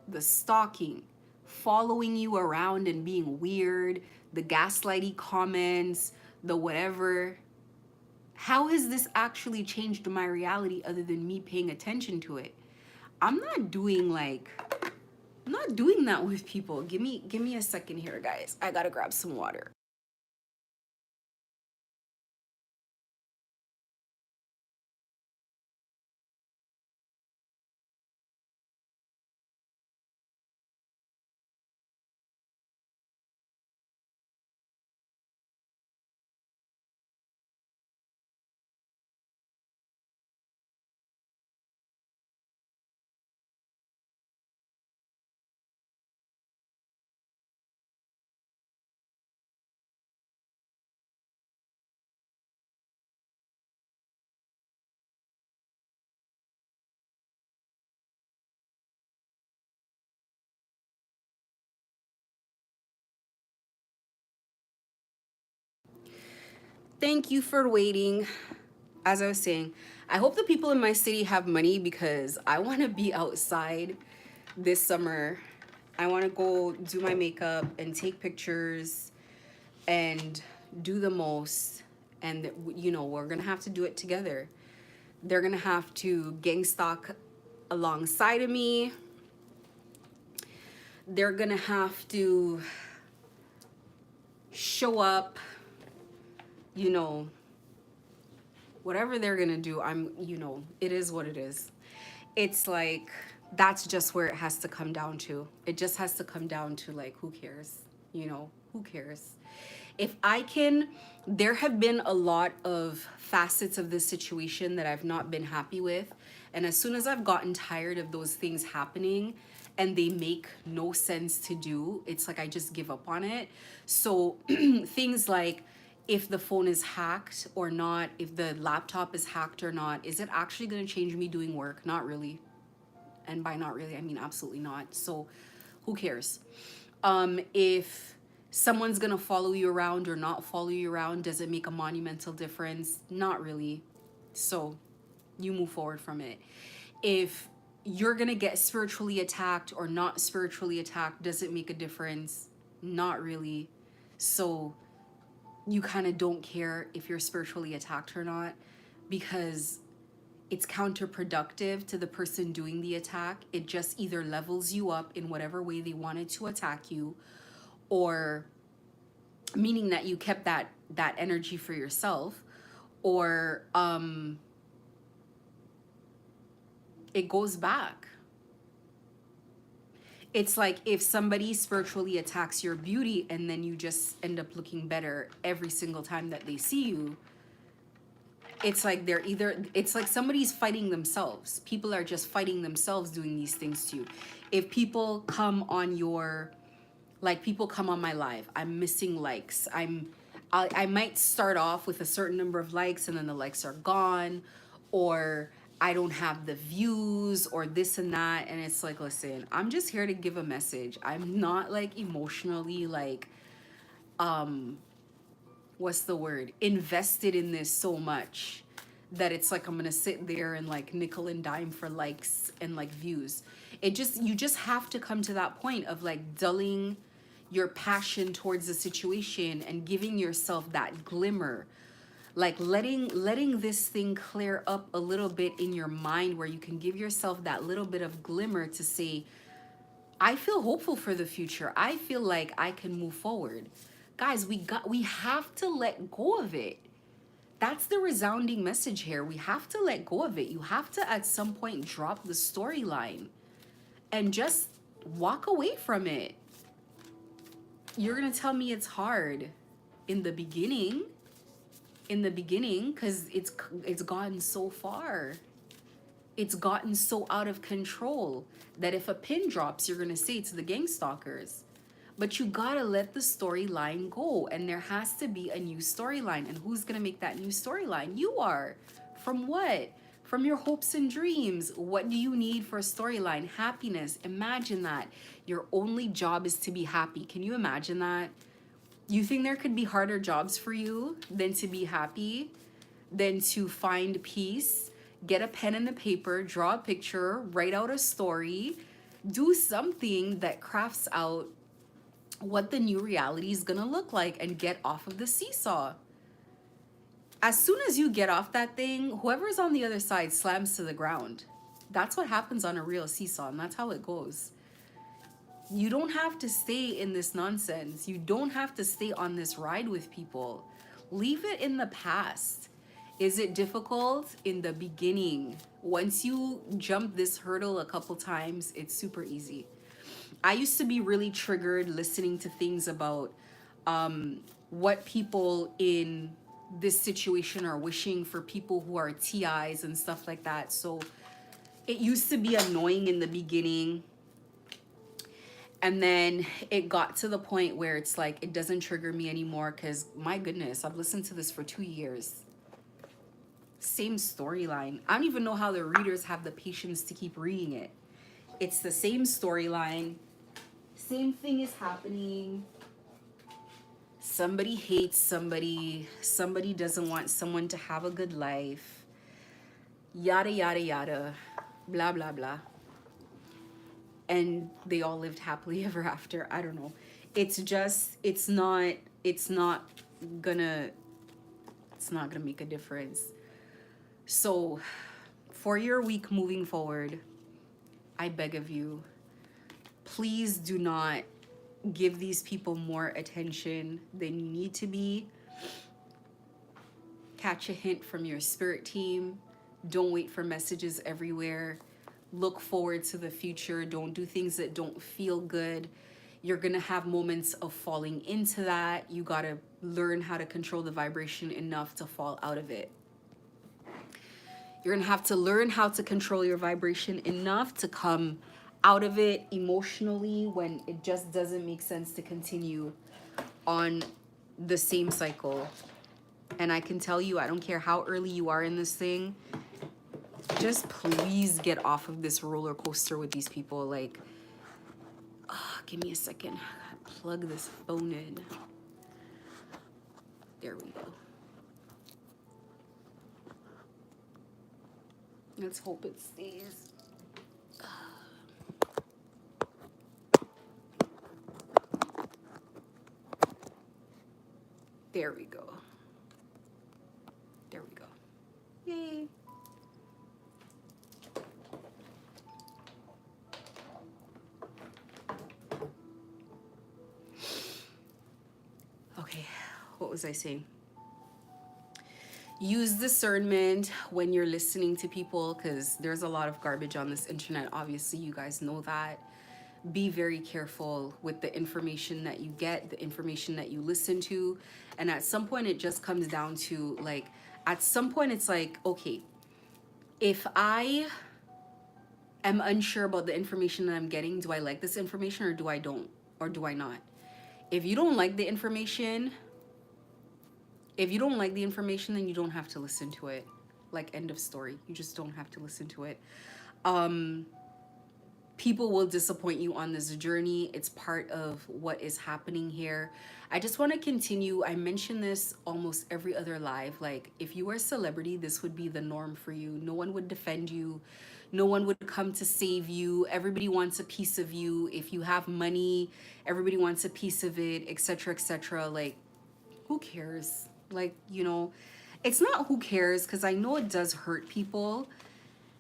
The stalking. Following you around and being weird, the gaslighty comments, the whatever. How has this actually changed my reality other than me paying attention to it? I'm not doing like, I'm not doing that with people. Give me a second here, guys. I gotta grab some water. Thank you for waiting. As I was saying, I hope the people in my city have money because I want to be outside this summer. I want to go do my makeup and take pictures and do the most. And, you know, we're going to have to do it together. They're going to have to gang stalk alongside of me. They're going to have to show up, you know, whatever they're gonna do. You know, it is what it is. It's like, that's just where it has to come down to. It just has to come down to like, who cares? You know, who cares? If I can, there have been a lot of facets of this situation that I've not been happy with. And as soon as I've gotten tired of those things happening and they make no sense to do, it's like I just give up on it. So things like, if the phone is hacked or not, if the laptop is hacked or not, is it actually going to change me doing work? Not really. And by not really, I mean absolutely not. So who cares? If someone's going to follow you around or not follow you around, does it make a monumental difference? Not really. So you move forward from it. If you're going to get spiritually attacked or not spiritually attacked, does it make a difference? Not really. So you kind of don't care if you're spiritually attacked or not, because it's counterproductive to the person doing the attack. It just either levels you up in whatever way they wanted to attack you, or meaning that you kept that energy for yourself, or it goes back. It's like if somebody spiritually attacks your beauty and then you just end up looking better every single time that they see you, it's like it's like somebody's fighting themselves. People are just fighting themselves doing these things to you. If people come on your, like people come on my live, I'm missing likes. I might start off with a certain number of likes and then the likes are gone, or I don't have the views or this and that. And it's like, listen, I'm just here to give a message. I'm not like emotionally like, what's the word? Invested in this so much that it's like I'm gonna sit there and like nickel and dime for likes and like views. You just have to come to that point of like dulling your passion towards the situation and giving yourself that glimmer, like letting this thing clear up a little bit in your mind where you can give yourself that little bit of glimmer to say, I feel hopeful for the future. I feel like I can move forward. Guys, we have to let go of it. That's the resounding message here. We have to let go of it. You have to at some point drop the storyline and just walk away from it. You're gonna tell me it's hard in the beginning, because it's gotten so far. It's gotten so out of control that if a pin drops, you're gonna say it's the gang stalkers. But you gotta let the storyline go, and there has to be a new storyline. And who's gonna make that new storyline? You are. From what? From your hopes and dreams. What do you need for a storyline? Happiness. Imagine that. Your only job is to be happy. Can you imagine that? You think there could be harder jobs for you than to be happy, than to find peace, get a pen and a paper, draw a picture, write out a story, do something that crafts out what the new reality is gonna look like, and get off of the seesaw. As soon as you get off that thing, whoever's on the other side slams to the ground. That's what happens on a real seesaw, and that's how it goes. You don't have to stay in this nonsense. You don't have to stay on this ride with people. Leave it in the past. Is it difficult? In the beginning. Once you jump this hurdle a couple times, it's super easy. I used to be really triggered listening to things about what people in this situation are wishing for people who are TIs and stuff like that. So it used to be annoying in the beginning. And then it got to the point where it's like, it doesn't trigger me anymore, because my goodness, I've listened to this for 2 years. Same storyline. I don't even know how the readers have the patience to keep reading it. It's the same storyline. Same thing is happening. Somebody hates somebody. Somebody doesn't want someone to have a good life. Yada, yada, yada. Blah, blah, blah. And they all lived happily ever after. I don't know. It's just, it's not gonna make a difference. So for your week moving forward, I beg of you, please do not give these people more attention than you need to be. Catch a hint from your spirit team. Don't wait for messages everywhere. Look forward to the future. Don't do things that don't feel good. You're gonna have moments of falling into that. You gotta learn how to control the vibration enough to fall out of it. You're gonna have to learn how to control your vibration enough to come out of it emotionally when it just doesn't make sense to continue on the same cycle. And I can tell you, I don't care how early you are in this thing, just please get off of this roller coaster with these people. Like, give me a second. I gotta plug this phone in. There we go. Let's hope it stays. There we go. There we go. Yay. Okay, what was I saying? Use discernment when you're listening to people, because there's a lot of garbage on this internet. Obviously, you guys know that. Be very careful with the information that you get, the information that you listen to. And at some point, it just comes down to, like, at some point, it's like, okay, if I am unsure about the information that I'm getting, do I like this information or do I don't? Or do I not? If you don't like the information, then you don't have to listen to it. Like, end of story. You just don't have to listen to it. People will disappoint you on this journey. It's part of what is happening here. I just want to continue. I mention this almost every other live. Like, if you were a celebrity, this would be the norm for you. No one would defend you. No one would come to save you. Everybody wants a piece of you. If you have money, everybody wants a piece of it, etc., etc. Like, who cares? Like, you know, it's not who cares, because I know it does hurt people.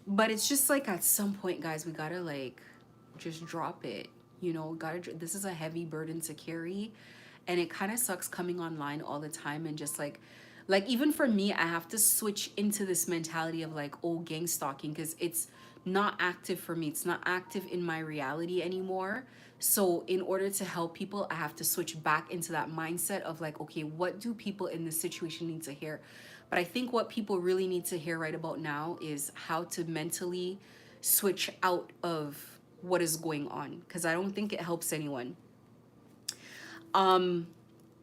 But it's just like, at some point, guys, we gotta, like, just drop it. You know, this is a heavy burden to carry. And it kind of sucks coming online all the time and just, like, Like, even for me, I have to switch into this mentality of like, oh, gang stalking, because it's not active for me. It's not active in my reality anymore. So in order to help people, I have to switch back into that mindset of like, okay, what do people in this situation need to hear? But I think what people really need to hear right about now is how to mentally switch out of what is going on, because I don't think it helps anyone.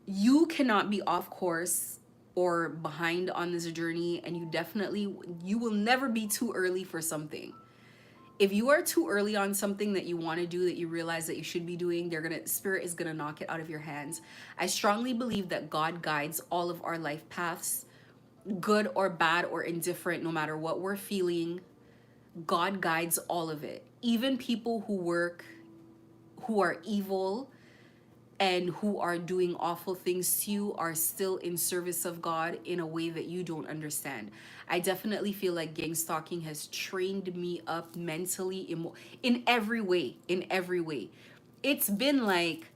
You cannot be off course or behind on this journey, and you will never be too early for something. If you are too early on something that you want to do, that you realize that you should be doing, spirit is gonna knock it out of your hands. I strongly believe that God guides all of our life paths, good or bad or indifferent, no matter what we're feeling. God guides all of it. Even people who are evil and who are doing awful things to you are still in service of God in a way that you don't understand. I definitely feel like gang stalking has trained me up mentally, in every way, in every way. It's been like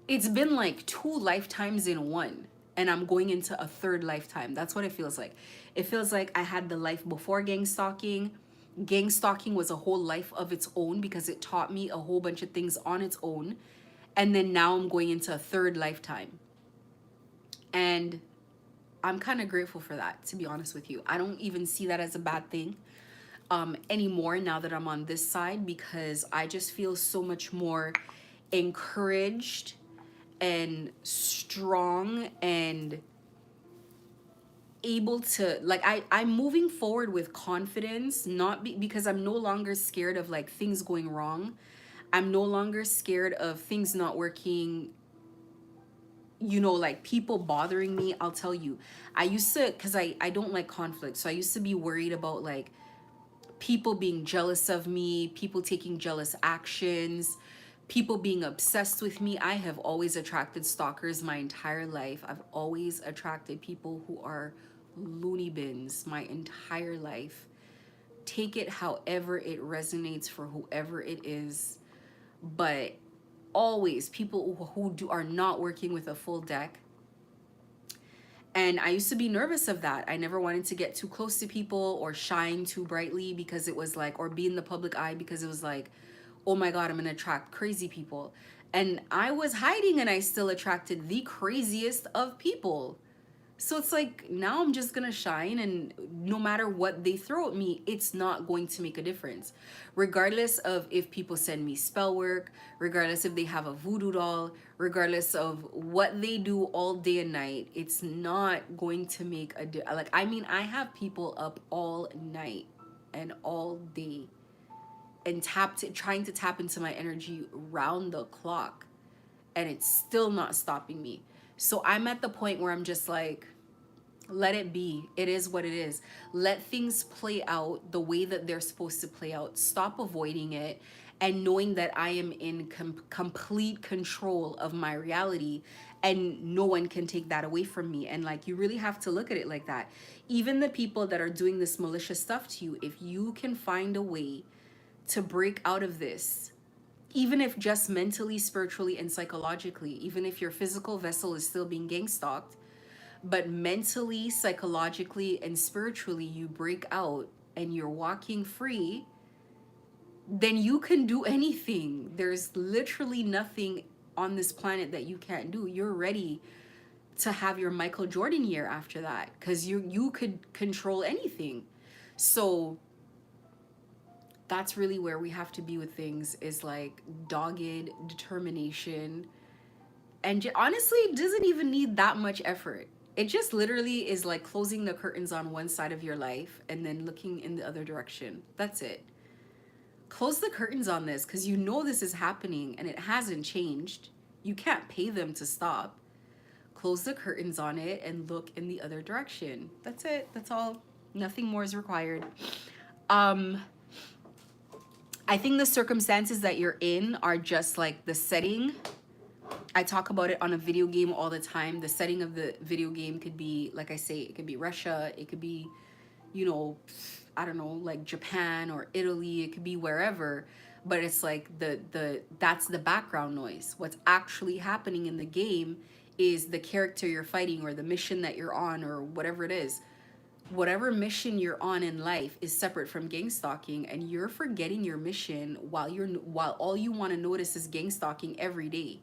it's been like two lifetimes in one, and I'm going into a third lifetime. That's what it feels like. It feels like I had the life before gang stalking. Gang stalking was a whole life of its own because it taught me a whole bunch of things on its own. And then now I'm going into a third lifetime. And I'm kind of grateful for that, to be honest with you. I don't even see that as a bad thing anymore now that I'm on this side, because I just feel so much more encouraged and strong and able to, like, I'm moving forward with confidence, not because I'm no longer scared of like things going wrong. I'm no longer scared of things not working, like people bothering me. I'll tell you, I used to, because I don't like conflict, so I used to be worried about like people being jealous of me, people taking jealous actions, people being obsessed with me. I have always attracted stalkers my entire life. I've always attracted people who are loony bins my entire life. Take it however it resonates for whoever it is, but always people are not working with a full deck. And I used to be nervous of that. I never wanted to get too close to people or shine too brightly, because it was like, or be in the public eye, because it was like, oh my God, I'm gonna attract crazy people. And I was hiding and I still attracted the craziest of people. So it's like, now I'm just gonna shine, and no matter what they throw at me, it's not going to make a difference. Regardless of if people send me spell work, regardless if they have a voodoo doll, regardless of what they do all day and night, it's not going to make like, I mean, I have people up all night and all day and trying to tap into my energy round the clock, and it's still not stopping me. So I'm at the point where I'm just like, let it be. It is what it is. Let things play out the way that they're supposed to play out. Stop avoiding it, and knowing that I am in complete control of my reality, and no one can take that away from me. And like, you really have to look at it like that. Even the people that are doing this malicious stuff to you, if you can find a way to break out of this, even if just mentally, spiritually, and psychologically, even if your physical vessel is still being gang stalked, but mentally, psychologically, and spiritually, you break out and you're walking free, then you can do anything. There's literally nothing on this planet that you can't do. You're ready to have your Michael Jordan year after that, because you could control anything. So that's really where we have to be with things, is like dogged determination. And honestly, it doesn't even need that much effort. It just literally is like closing the curtains on one side of your life and then looking in the other direction. That's it. Close the curtains on this, because you know this is happening and it hasn't changed. You can't pay them to stop. Close the curtains on it and look in the other direction. That's it. That's all. Nothing more is required. Um, I think the circumstances that you're in are just like the setting. I talk about it on a video game all the time. The setting of the video game could be, like I say, it could be Russia, it could be, you know, I don't know, like Japan or Italy, it could be wherever. But it's like that's the background noise. What's actually happening in the game is the character you're fighting or the mission that you're on or whatever it is. Whatever mission you're on in life is separate from gang stalking, and you're forgetting your mission while all you want to notice is gang stalking every day.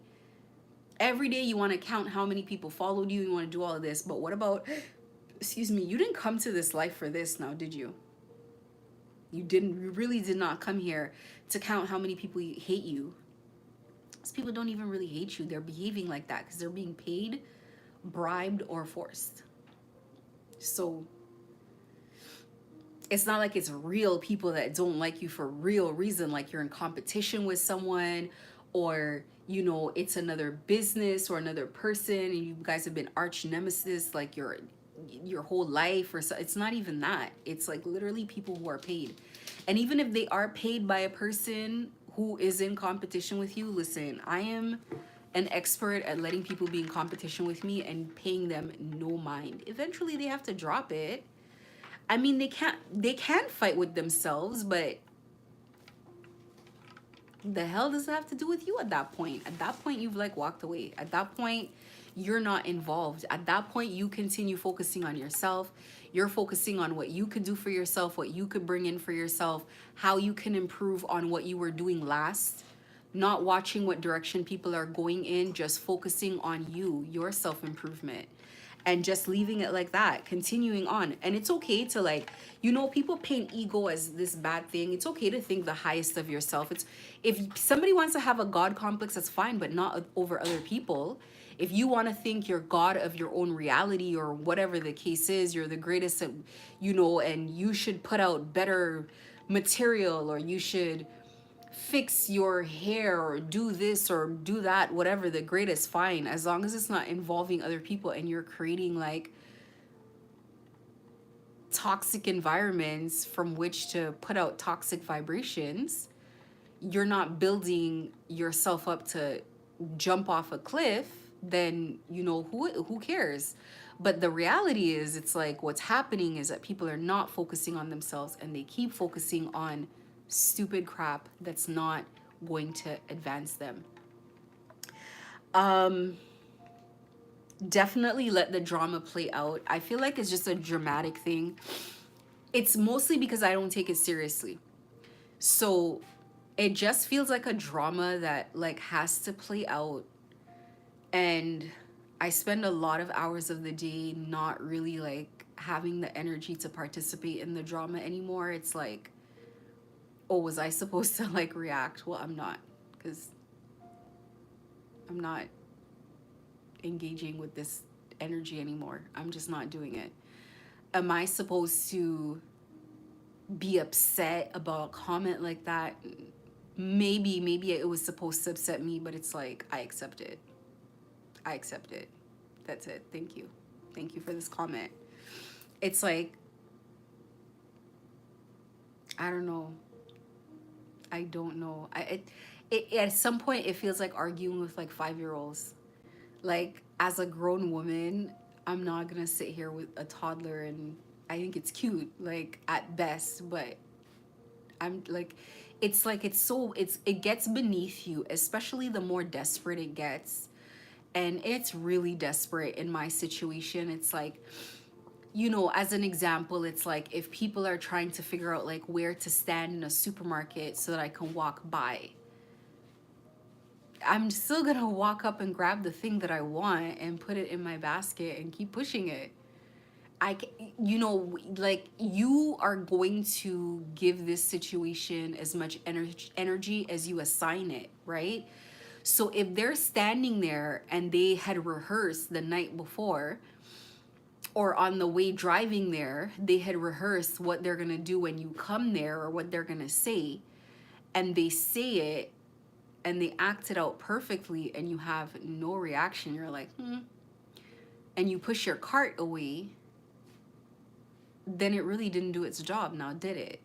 Every day you want to count how many people followed you, you want to do all of this, but what about, excuse me, you didn't come to this life for this now, did you? You really did not come here to count how many people hate you. These people don't even really hate you. They're behaving like that because they're being paid, bribed, or forced. So it's not like it's real people that don't like you for real reason, like you're in competition with someone, or you know, it's another business or another person and you guys have been arch nemesis like your whole life or so. It's not even that. It's like literally people who are paid. And even if they are paid by a person who is in competition with you, listen, I am an expert at letting people be in competition with me and paying them no mind. Eventually they have to drop it. I mean, they can fight with themselves, but the hell does it have to do with you at that point? At that point, you've like walked away. At that point, you're not involved. At that point, you continue focusing on yourself. You're focusing on what you could do for yourself, what you could bring in for yourself, how you can improve on what you were doing last. Not watching what direction people are going in, just focusing on you, your self-improvement. And just leaving it like that, continuing on. And it's okay to like, you know, people paint ego as this bad thing. It's okay to think the highest of yourself. It's, if somebody wants to have a God complex, that's fine, but not over other people. If you want to think you're God of your own reality or whatever the case is, you're the greatest, you know, and you should put out better material, or you should fix your hair or do this or do that, whatever, the greatest, fine, as long as it's not involving other people and you're creating like toxic environments from which to put out toxic vibrations. You're not building yourself up to jump off a cliff, then you know who cares. But the reality is, it's like what's happening is that people are not focusing on themselves and they keep focusing on stupid crap that's not going to advance them. Definitely let the drama play out. I feel like it's just a dramatic thing. It's mostly because I don't take it seriously. So it just feels like a drama that like has to play out, and I spend a lot of hours of the day not really like having the energy to participate in the drama anymore. It's like, oh, was I supposed to like react? Well, I'm not, because I'm not engaging with this energy anymore. I'm just not doing it. Am I supposed to be upset about a comment like that? Maybe it was supposed to upset me, but it's like, I accept it. I accept it. That's it. Thank you. Thank you for this comment. It's like, I don't know. I don't know. It at some point it feels like arguing with like 5-year-olds. Like, as a grown woman, I'm not gonna sit here with a toddler, and I think it's cute, like at best, but I'm like, it gets beneath you, especially the more desperate it gets. And it's really desperate in my situation. It's like, you know, as an example, it's like if people are trying to figure out like where to stand in a supermarket so that I can walk by, I'm still gonna walk up and grab the thing that I want and put it in my basket and keep pushing it. You know, like, you are going to give this situation as much energy as you assign it, right? So if they're standing there and they had rehearsed the night before, or on the way driving there, they had rehearsed what they're gonna do when you come there or what they're gonna say, and they say it and they act it out perfectly, and you have no reaction, you're like, and you push your cart away, then it really didn't do its job now, did it?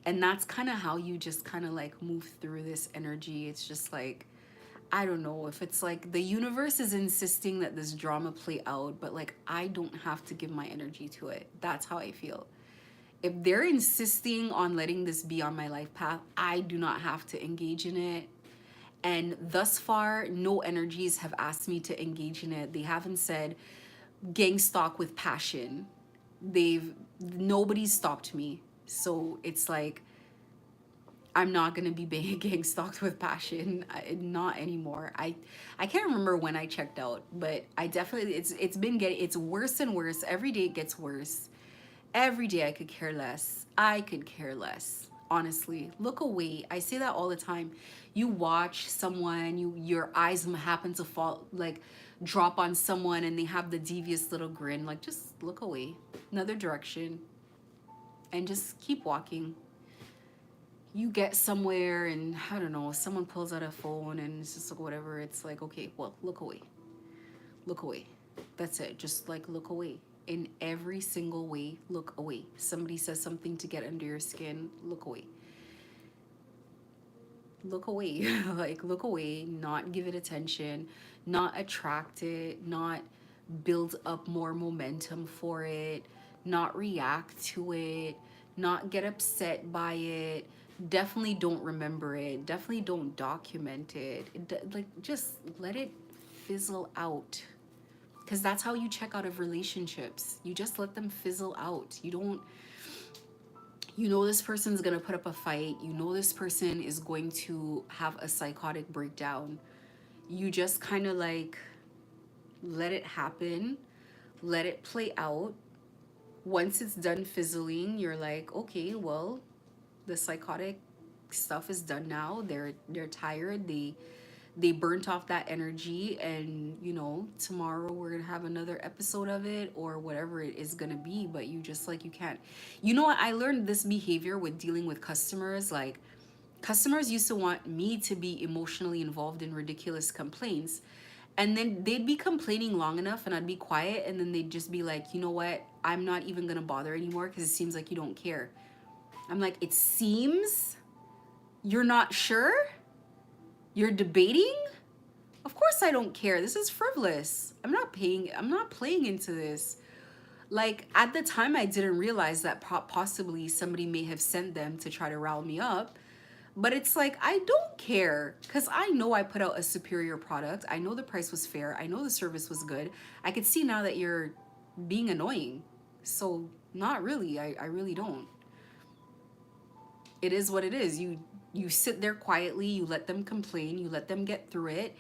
And that's kind of how you just kind of like move through this energy. It's just like, I don't know if it's like the universe is insisting that this drama play out, but like I don't have to give my energy to it. That's how I feel. If they're insisting on letting this be on my life path, I do not have to engage in it. And thus far, no energies have asked me to engage in it. They haven't said gang stalk with passion. Nobody's stopped me. So it's like, I'm not gonna be being gang stalked with passion. Not anymore. I can't remember when I checked out, but I definitely, it's worse and worse. Every day it gets worse. Every day I could care less. I could care less. Honestly, look away. I say that all the time. You watch someone, your eyes happen to fall, like drop on someone, and they have the devious little grin. Like, just look away, another direction, and just keep walking. You get somewhere, and I don't know, someone pulls out a phone, and it's just like whatever. It's like, okay, well, look away. Look away. That's it. Just like look away. In every single way, look away. Somebody says something to get under your skin, look away. Look away. Like, look away, not give it attention, not attract it, not build up more momentum for it, not react to it, not get upset by it. Definitely don't remember it. Definitely don't document it. Like, just let it fizzle out. Because that's how you check out of relationships. You just let them fizzle out. You don't, you know, this person's gonna put up a fight. You know, this person is going to have a psychotic breakdown. You just kind of like let it happen, let it play out. Once it's done fizzling, you're like, okay, well, the psychotic stuff is done now. They're tired. They burnt off that energy, and you know, tomorrow we're gonna have another episode of it or whatever it is gonna be. But you just like, you can't, you know what, I learned this behavior with dealing with customers. Like, customers used to want me to be emotionally involved in ridiculous complaints, and then they'd be complaining long enough and I'd be quiet, and then they'd just be like, you know what, I'm not even gonna bother anymore because it seems like you don't care. I'm like, it seems? You're not sure? You're debating? Of course I don't care. This is frivolous. I'm not playing into this. Like, at the time I didn't realize that possibly somebody may have sent them to try to rile me up. But it's like, I don't care, because I know I put out a superior product. I know the price was fair. I know the service was good. I could see now that you're being annoying. So not really. I really don't. It is what it is. You sit there quietly, you let them complain, you let them get through it,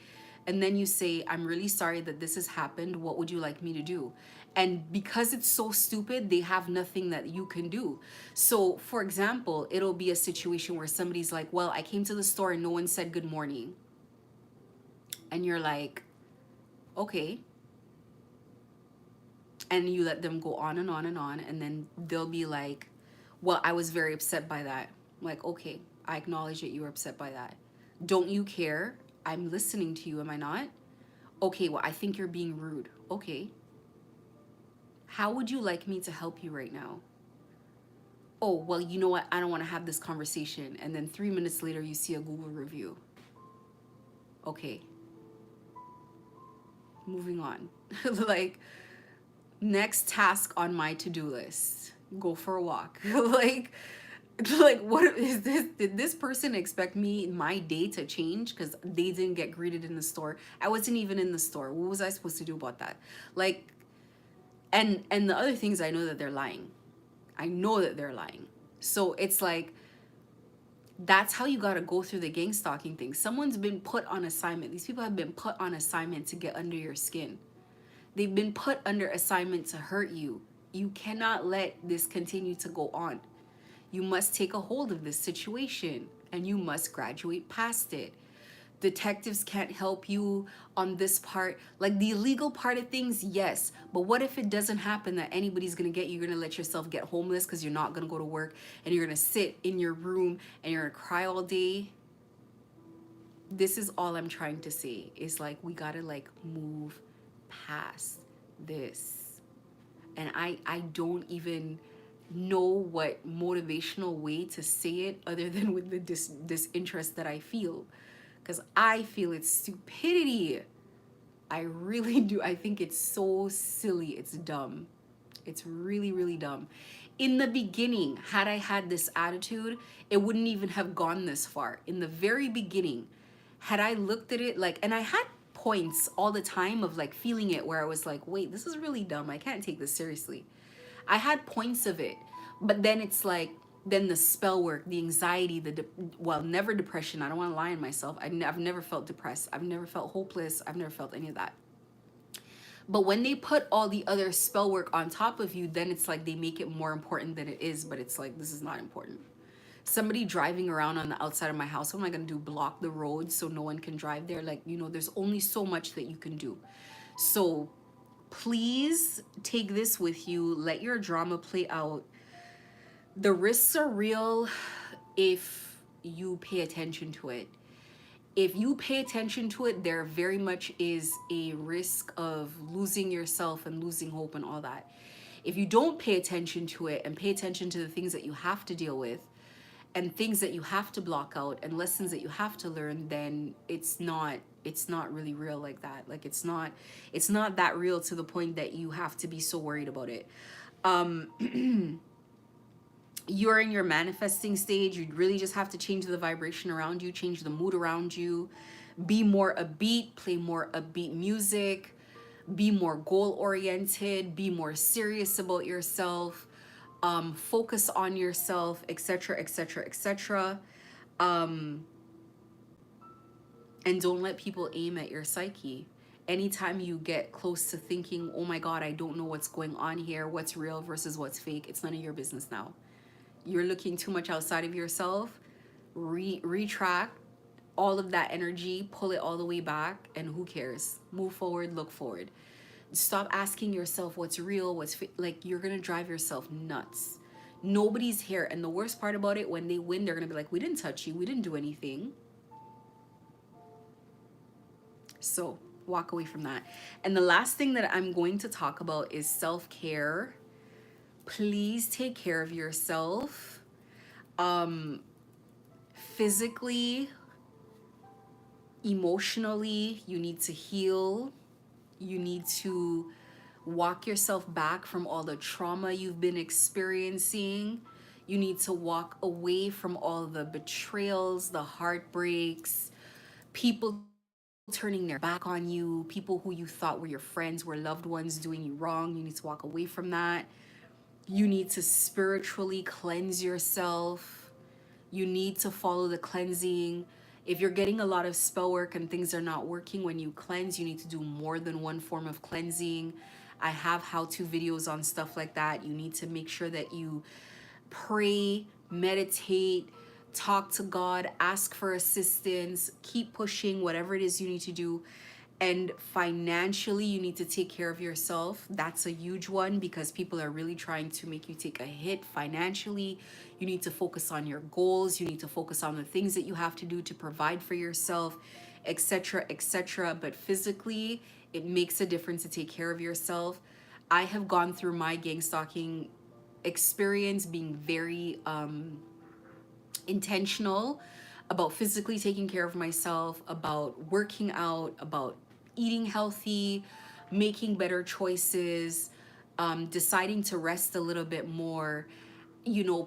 and then you say, I'm really sorry that this has happened. What would you like me to do? And because it's so stupid, they have nothing that you can do. So, for example, it'll be a situation where somebody's like, well, I came to the store and no one said good morning. And you're like, okay. And you let them go on and on and on. And then they'll be like, well, I was very upset by that. I'm like, okay, I acknowledge that you were upset by that. Don't you care? I'm listening to you, am I not? Okay, well, I think you're being rude. Okay. How would you like me to help you right now? Oh, well, you know what? I don't want to have this conversation. And then 3 minutes later, you see a Google review. Okay. Moving on. Like, next task on my to-do list. Go for a walk. like what is this? Did this person expect my day to change because they didn't get greeted in the store? I wasn't even in the store. What was I supposed to do about that? Like, and the other things, I know that they're lying. I know that they're lying. So it's like, that's how you got to go through the gang stalking thing. Someone's been put on assignment. These people have been put on assignment to get under your skin. They've been put under assignment to hurt you. You cannot let this continue to go on. You must take a hold of this situation and you must graduate past it. Detectives can't help you on this part. Like, the illegal part of things, yes. But what if it doesn't happen, that anybody's going to get you? You're going to let yourself get homeless because you're not going to go to work, and you're going to sit in your room and you're going to cry all day. This is all I'm trying to say, is like, we got to like move past this. And I don't even know what motivational way to say it other than with the disinterest that I feel, because I feel it's stupidity. I really do. I think it's so silly. It's dumb. It's really, really dumb. In the beginning, had I had this attitude, it wouldn't even have gone this far. In the very beginning, had I looked at it like, and I had points all the time of like feeling it where I was like, wait, this is really dumb. I can't take this seriously. I had points of it, but then it's like, then the spell work, the anxiety, well, never depression. I don't want to lie on myself. I've never felt depressed. I've never felt hopeless. I've never felt any of that. But when they put all the other spell work on top of you, then it's like they make it more important than it is. But it's like, this is not important. Somebody driving around on the outside of my house, what am I going to do? Block the road so no one can drive there? Like, you know, there's only so much that you can do. So please take this with you. Let your drama play out. The risks are real if you pay attention to it. If you pay attention to it, there very much is a risk of losing yourself and losing hope and all that. If you don't pay attention to it and pay attention to the things that you have to deal with and things that you have to block out and lessons that you have to learn, then it's not really real like that. Like it's not that real to the point that you have to be so worried about it. You're in your manifesting stage. You really just have to change the vibration around you, change the mood around you, be more upbeat, play more upbeat music, be more goal oriented, be more serious about yourself, focus on yourself, etc., etc., etc. And don't let people aim at your psyche. Anytime you get close to thinking, oh my God, I don't know what's going on here, what's real versus what's fake, it's none of your business now. You're looking too much outside of yourself. Retract all of that energy, pull it all the way back, and who cares? Move forward, look forward. Stop asking yourself what's real, like you're gonna drive yourself nuts. Nobody's here, and the worst part about it, when they win, they're gonna be like, we didn't touch you, we didn't do anything. So walk away from that. And the last thing that I'm going to talk about is self-care. Please take care of yourself. Physically, emotionally, you need to heal. You need to walk yourself back from all the trauma you've been experiencing. You need to walk away from all the betrayals, the heartbreaks, people turning their back on you, people who you thought were your friends, were loved ones doing you wrong. You need to walk away from that. You need to spiritually cleanse yourself. You need to follow the cleansing. If you're getting a lot of spell work and things are not working, when you cleanse, you need to do more than one form of cleansing. I have how-to videos on stuff like that. You need to make sure that you pray, meditate, talk to God, ask for assistance, keep pushing whatever it is you need to do. And financially, you need to take care of yourself. That's a huge one because people are really trying to make you take a hit financially. You need to focus on your goals. You need to focus on the things that you have to do to provide for yourself, etc., etc. But physically, it makes a difference to take care of yourself. I have gone through my gang stalking experience being very intentional about physically taking care of myself, about working out, about eating healthy, making better choices, deciding to rest a little bit more,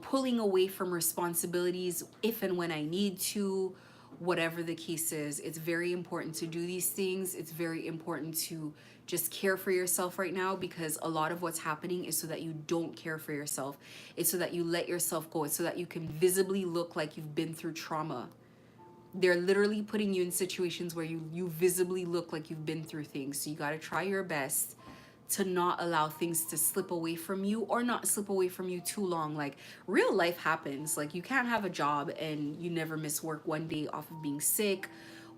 pulling away from responsibilities if and when I need to, whatever the case is. It's very important to do these things. It's very important to just care for yourself right now, because a lot of what's happening is so that you don't care for yourself. It's so that you let yourself go. It's so that you can visibly look like you've been through trauma. They're literally putting you in situations where you visibly look like you've been through things. So you got to try your best to not allow things to slip away from you, or not slip away from you too long. Like, real life happens. Like, you can't have a job and you never miss work one day off of being sick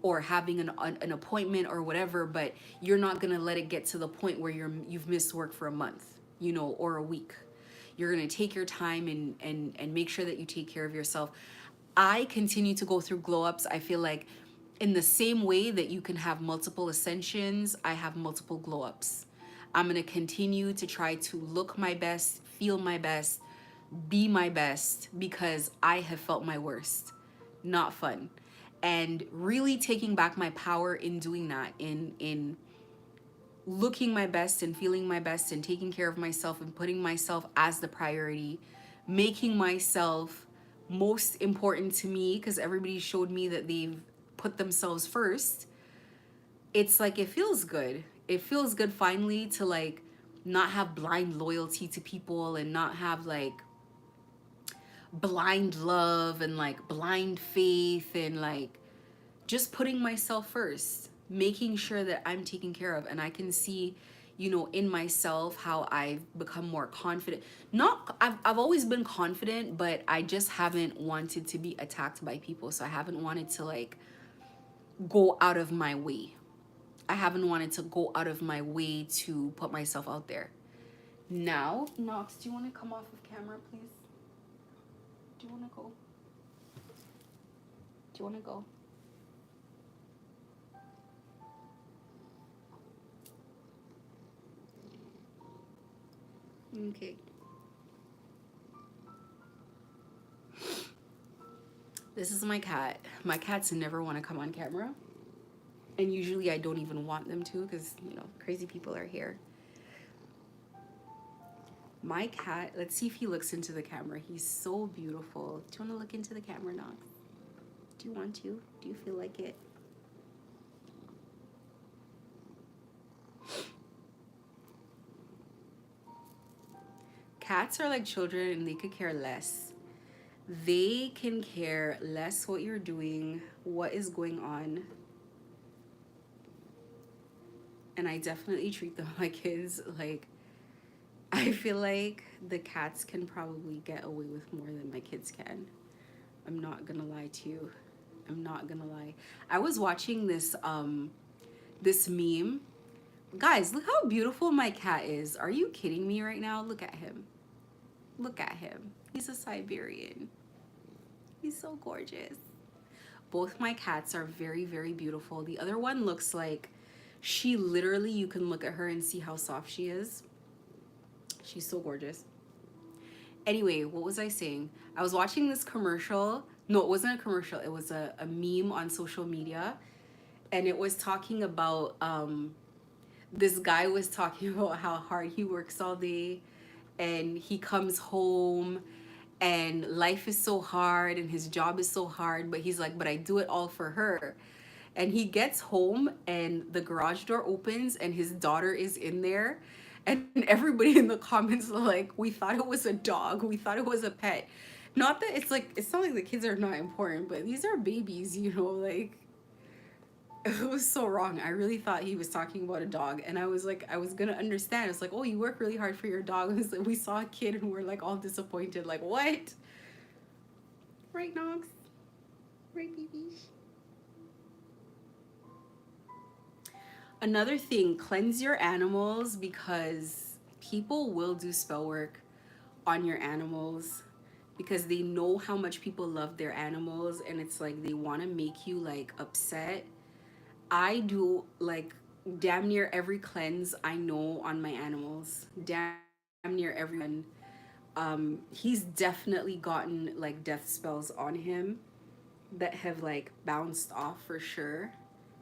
or having an appointment or whatever, but you're not going to let it get to the point where you've missed work for a month, or a week. You're going to take your time and make sure that you take care of yourself. I continue to go through glow ups. I feel like in the same way that you can have multiple ascensions, I have multiple glow ups. I'm going to continue to try to look my best, feel my best, be my best, because I have felt my worst. Not fun. And really taking back my power in doing that, in looking my best and feeling my best and taking care of myself and putting myself as the priority, making myself most important to me, because everybody showed me that they've put themselves first, it's like it feels good. It feels good finally to like not have blind loyalty to people and not have like blind love and like blind faith and like just putting myself first, making sure that I'm taken care of. And I can see, you know, in myself how I've become more confident. Not, I've always been confident, but I just haven't wanted to be attacked by people. So I haven't wanted to like go out of my way. I haven't wanted to go out of my way to put myself out there. Now, Knox, do you want to come off of camera, please? Do you want to go? Do you want to go? Okay. This is my cat. My cats never want to come on camera. And usually I don't even want them to because, you know, crazy people are here. My cat, let's see if he looks into the camera. He's so beautiful. Do you want to look into the camera, Knox? Do you want to? Do you feel like it? Cats are like children and they could care less. They can care less what you're doing, what is going on. And I definitely treat them like kids. Like, I feel like the cats can probably get away with more than my kids can. I'm not gonna lie to you. I'm not gonna lie. I was watching this meme. Guys, look how beautiful my cat is. Are you kidding me right now? Look at him. Look at him. He's a Siberian. He's so gorgeous. Both my cats are very, very beautiful. The other one looks like she literally, you can look at her and see how soft she is. She's so gorgeous. Anyway, what was I saying? I was watching this commercial. No, it wasn't a commercial. It was a meme on social media. And it was talking about, this guy was talking about how hard he works all day and he comes home and life is so hard and his job is so hard, but he's like, but I do it all for her. And he gets home and the garage door opens and his daughter is in there, and everybody in the comments are like, we thought it was a dog, we thought it was a pet. Not that it's like, it's not like the kids are not important, but these are babies, you know, like it was so wrong. I really thought he was talking about a dog, and I was like, I was gonna understand. It's like, oh, you work really hard for your dog. It was like, we saw a kid and we're like all disappointed, like, what? Right, Knox? Right, baby? Another thing, cleanse your animals, because people will do spell work on your animals because they know how much people love their animals, and it's like they want to make you like upset. I do like damn near every cleanse I know on my animals. Damn near everyone. He's definitely gotten like death spells on him that have like bounced off for sure.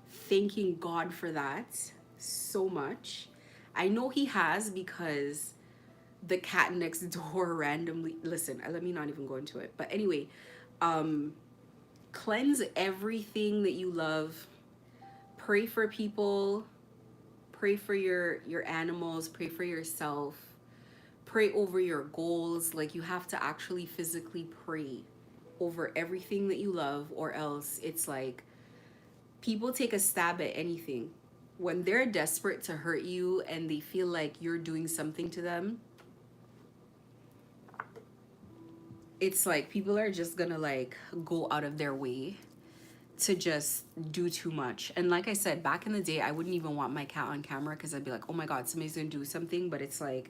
Thanking God for that so much. I know he has because the cat next door randomly, listen, let me not even go into it. But anyway, cleanse everything that you love. Pray for people, pray for your animals, pray for yourself, pray over your goals. Like, you have to actually physically pray over everything that you love, or else it's like people take a stab at anything. When they're desperate to hurt you and they feel like you're doing something to them, it's like people are just gonna like go out of their way to just do too much. And like I said, back in the day, I wouldn't even want my cat on camera because I'd be like, oh my God, somebody's gonna do something. But it's like,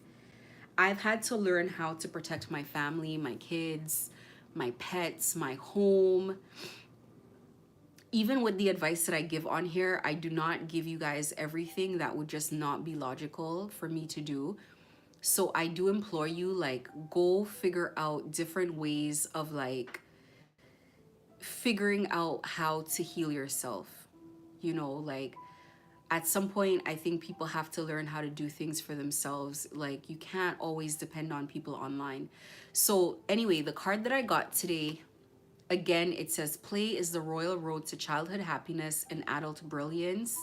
I've had to learn how to protect my family, my kids, my pets, my home. Even with the advice that I give on here, I do not give you guys everything. That would just not be logical for me to do. So I do implore you, like, go figure out different ways of like figuring out how to heal yourself. You know, like at some point, I think people have to learn how to do things for themselves. Like, you can't always depend on people online. So anyway, the card that I got today, Again, it says play is the royal road to childhood happiness and adult brilliance.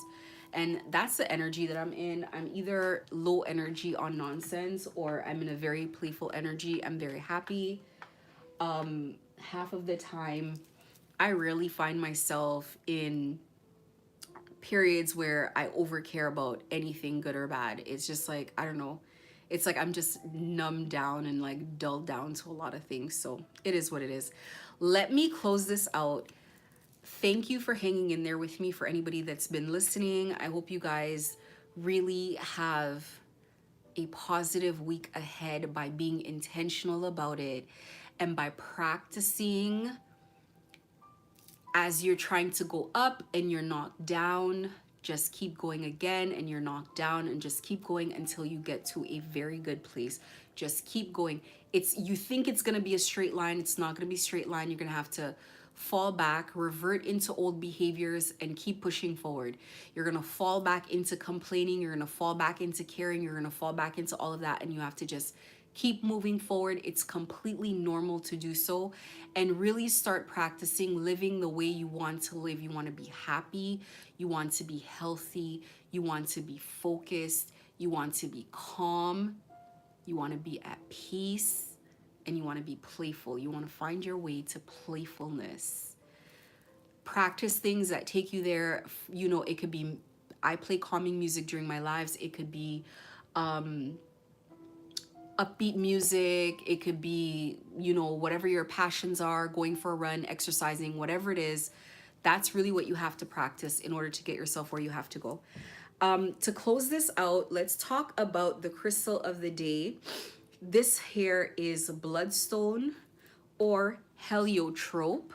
And that's the energy that I'm in. I'm either low energy on nonsense, or I'm in a very playful energy. I'm very happy. Half of the time, I rarely find myself in periods where I over care about anything good or bad. It's just like, I don't know. It's like I'm just numbed down and like dulled down to a lot of things. So it is what it is. Let me close this out. Thank you for hanging in there with me. For anybody that's been listening, I hope you guys really have a positive week ahead by being intentional about it and by practicing as you're trying to go up and you're knocked down. Just keep going again and you're knocked down, and just keep going until you get to a very good place. Just keep going. You think it's going to be a straight line. It's not going to be a straight line. You're going to have to fall back, revert into old behaviors, and keep pushing forward. You're going to fall back into complaining. You're going to fall back into caring. You're going to fall back into all of that, and you have to just keep moving forward. It's completely normal to do so, and really start practicing living the way you want to live. You want to be happy. You want to be healthy. You want to be focused. You want to be calm. You want to be at peace, and you want to be playful. You want to find your way to playfulness. Practice things that take you there. You know, it could be, I play calming music during my lives. It could be upbeat music. It could be, you know, whatever your passions are, going for a run, exercising, whatever it is. That's really what you have to practice in order to get yourself where you have to go. To close this out, let's talk about the crystal of the day. This here is Bloodstone or heliotrope.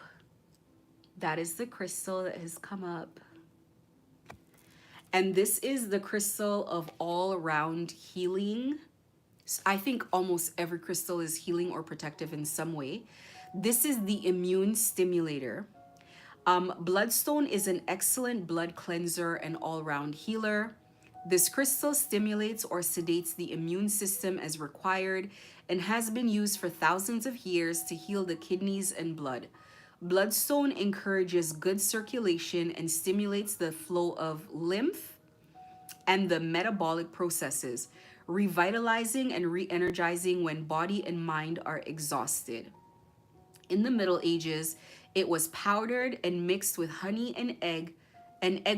That is the crystal that has come up. And this is the crystal of all around healing. I think almost every crystal is healing or protective in some way. This is the immune stimulator. Bloodstone is an excellent blood cleanser and all-round healer. This crystal stimulates or sedates the immune system as required and has been used for thousands of years to heal the kidneys and blood. Bloodstone encourages good circulation and stimulates the flow of lymph and the metabolic processes, revitalizing and re-energizing when body and mind are exhausted. In the Middle Ages, it was powdered and mixed with honey and egg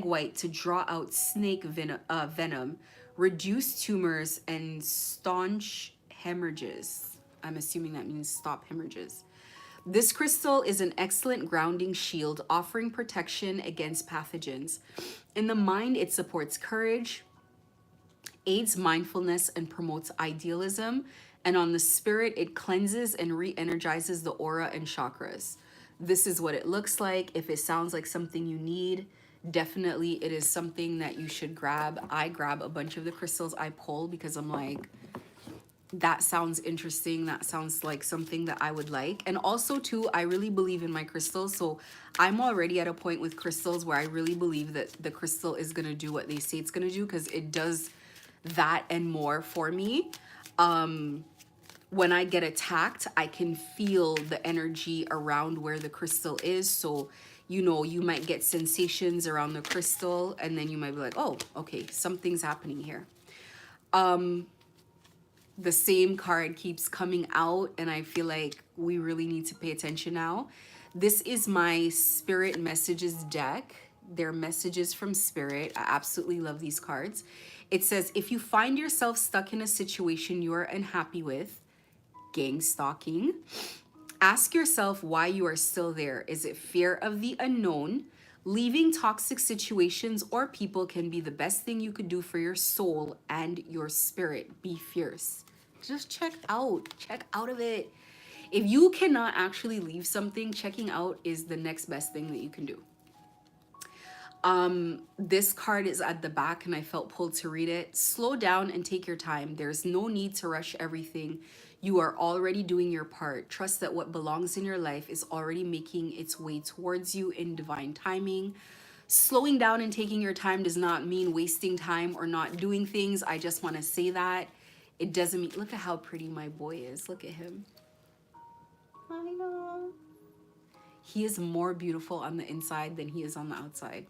white to draw out snake venom, reduce tumors, and staunch hemorrhages. I'm assuming that means stop hemorrhages. This crystal is an excellent grounding shield, offering protection against pathogens. In the mind, it supports courage, aids mindfulness, and promotes idealism. And on the spirit, it cleanses and re-energizes the aura and chakras. This is what it looks like. If it sounds like something you need, definitely it is something that you should grab. I grab a bunch of the crystals I pull because I'm like, that sounds interesting. That sounds like something that I would like. And also too, I really believe in my crystals. So I'm already at a point with crystals where I really believe that the crystal is going to do what they say it's going to do, because it does that and more for me. When I get attacked, I can feel the energy around where the crystal is. So, you know, you might get sensations around the crystal, and then you might be like, oh, okay, something's happening here. The same card keeps coming out, and I feel like we really need to pay attention now. This is my Spirit Messages deck. They're messages from Spirit. I absolutely love these cards. It says, if you find yourself stuck in a situation you are unhappy with, gang stalking, ask yourself why you are still there. Is it fear of the unknown? Leaving toxic situations or people can be the best thing you could do for your soul and your spirit. Be fierce. Just check out of it. If you cannot actually leave something, checking out is the next best thing that you can do. This card is at the back and I felt pulled to read it. Slow down and take your time. There's no need to rush everything. You are already doing your part. Trust that what belongs in your life is already making its way towards you in divine timing. Slowing down and taking your time does not mean wasting time or not doing things. I just want to say that. It doesn't mean, look at how pretty my boy is. Look at him. I know. he is more beautiful on the inside than he is on the outside.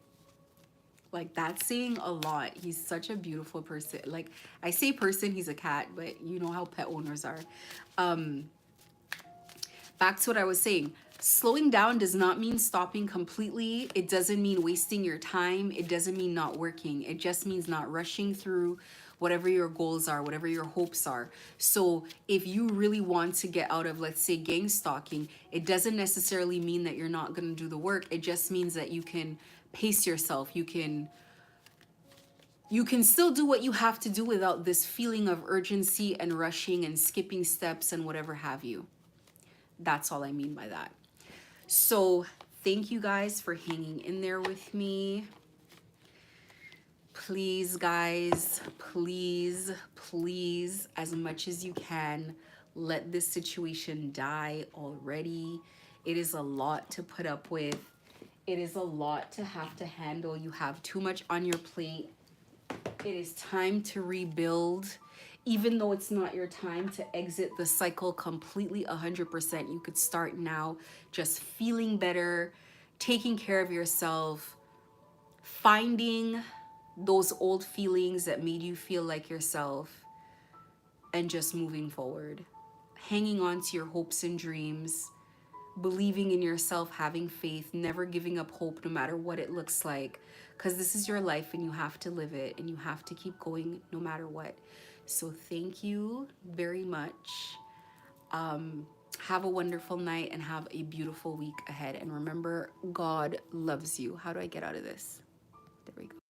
Like, that's saying a lot. He's such a beautiful person. Like, I say person, he's a cat, but you know how pet owners are. Back to what I was saying. Slowing down does not mean stopping completely. It doesn't mean wasting your time. It doesn't mean not working. It just means not rushing through whatever your goals are, whatever your hopes are. So if you really want to get out of, let's say, gang stalking, it doesn't necessarily mean that you're not going to do the work. It just means that you can pace yourself. You can still do what you have to do without this feeling of urgency and rushing and skipping steps and whatever have you. That's all I mean by that. So thank you guys for hanging in there with me. Please, guys, please, please, as much as you can, let this situation die already. It is a lot to put up with. It is a lot to have to handle. You have too much on your plate. It is time to rebuild. Even though it's not your time to exit the cycle completely 100%, you could start now just feeling better, taking care of yourself, finding those old feelings that made you feel like yourself, and just moving forward. Hanging on to your hopes and dreams, believing in yourself, having faith, never giving up hope no matter what it looks like, because this is your life and you have to live it and you have to keep going no matter what. So thank you very much. Have a wonderful night and have a beautiful week ahead. And remember, God loves you. How do I get out of this? There we go.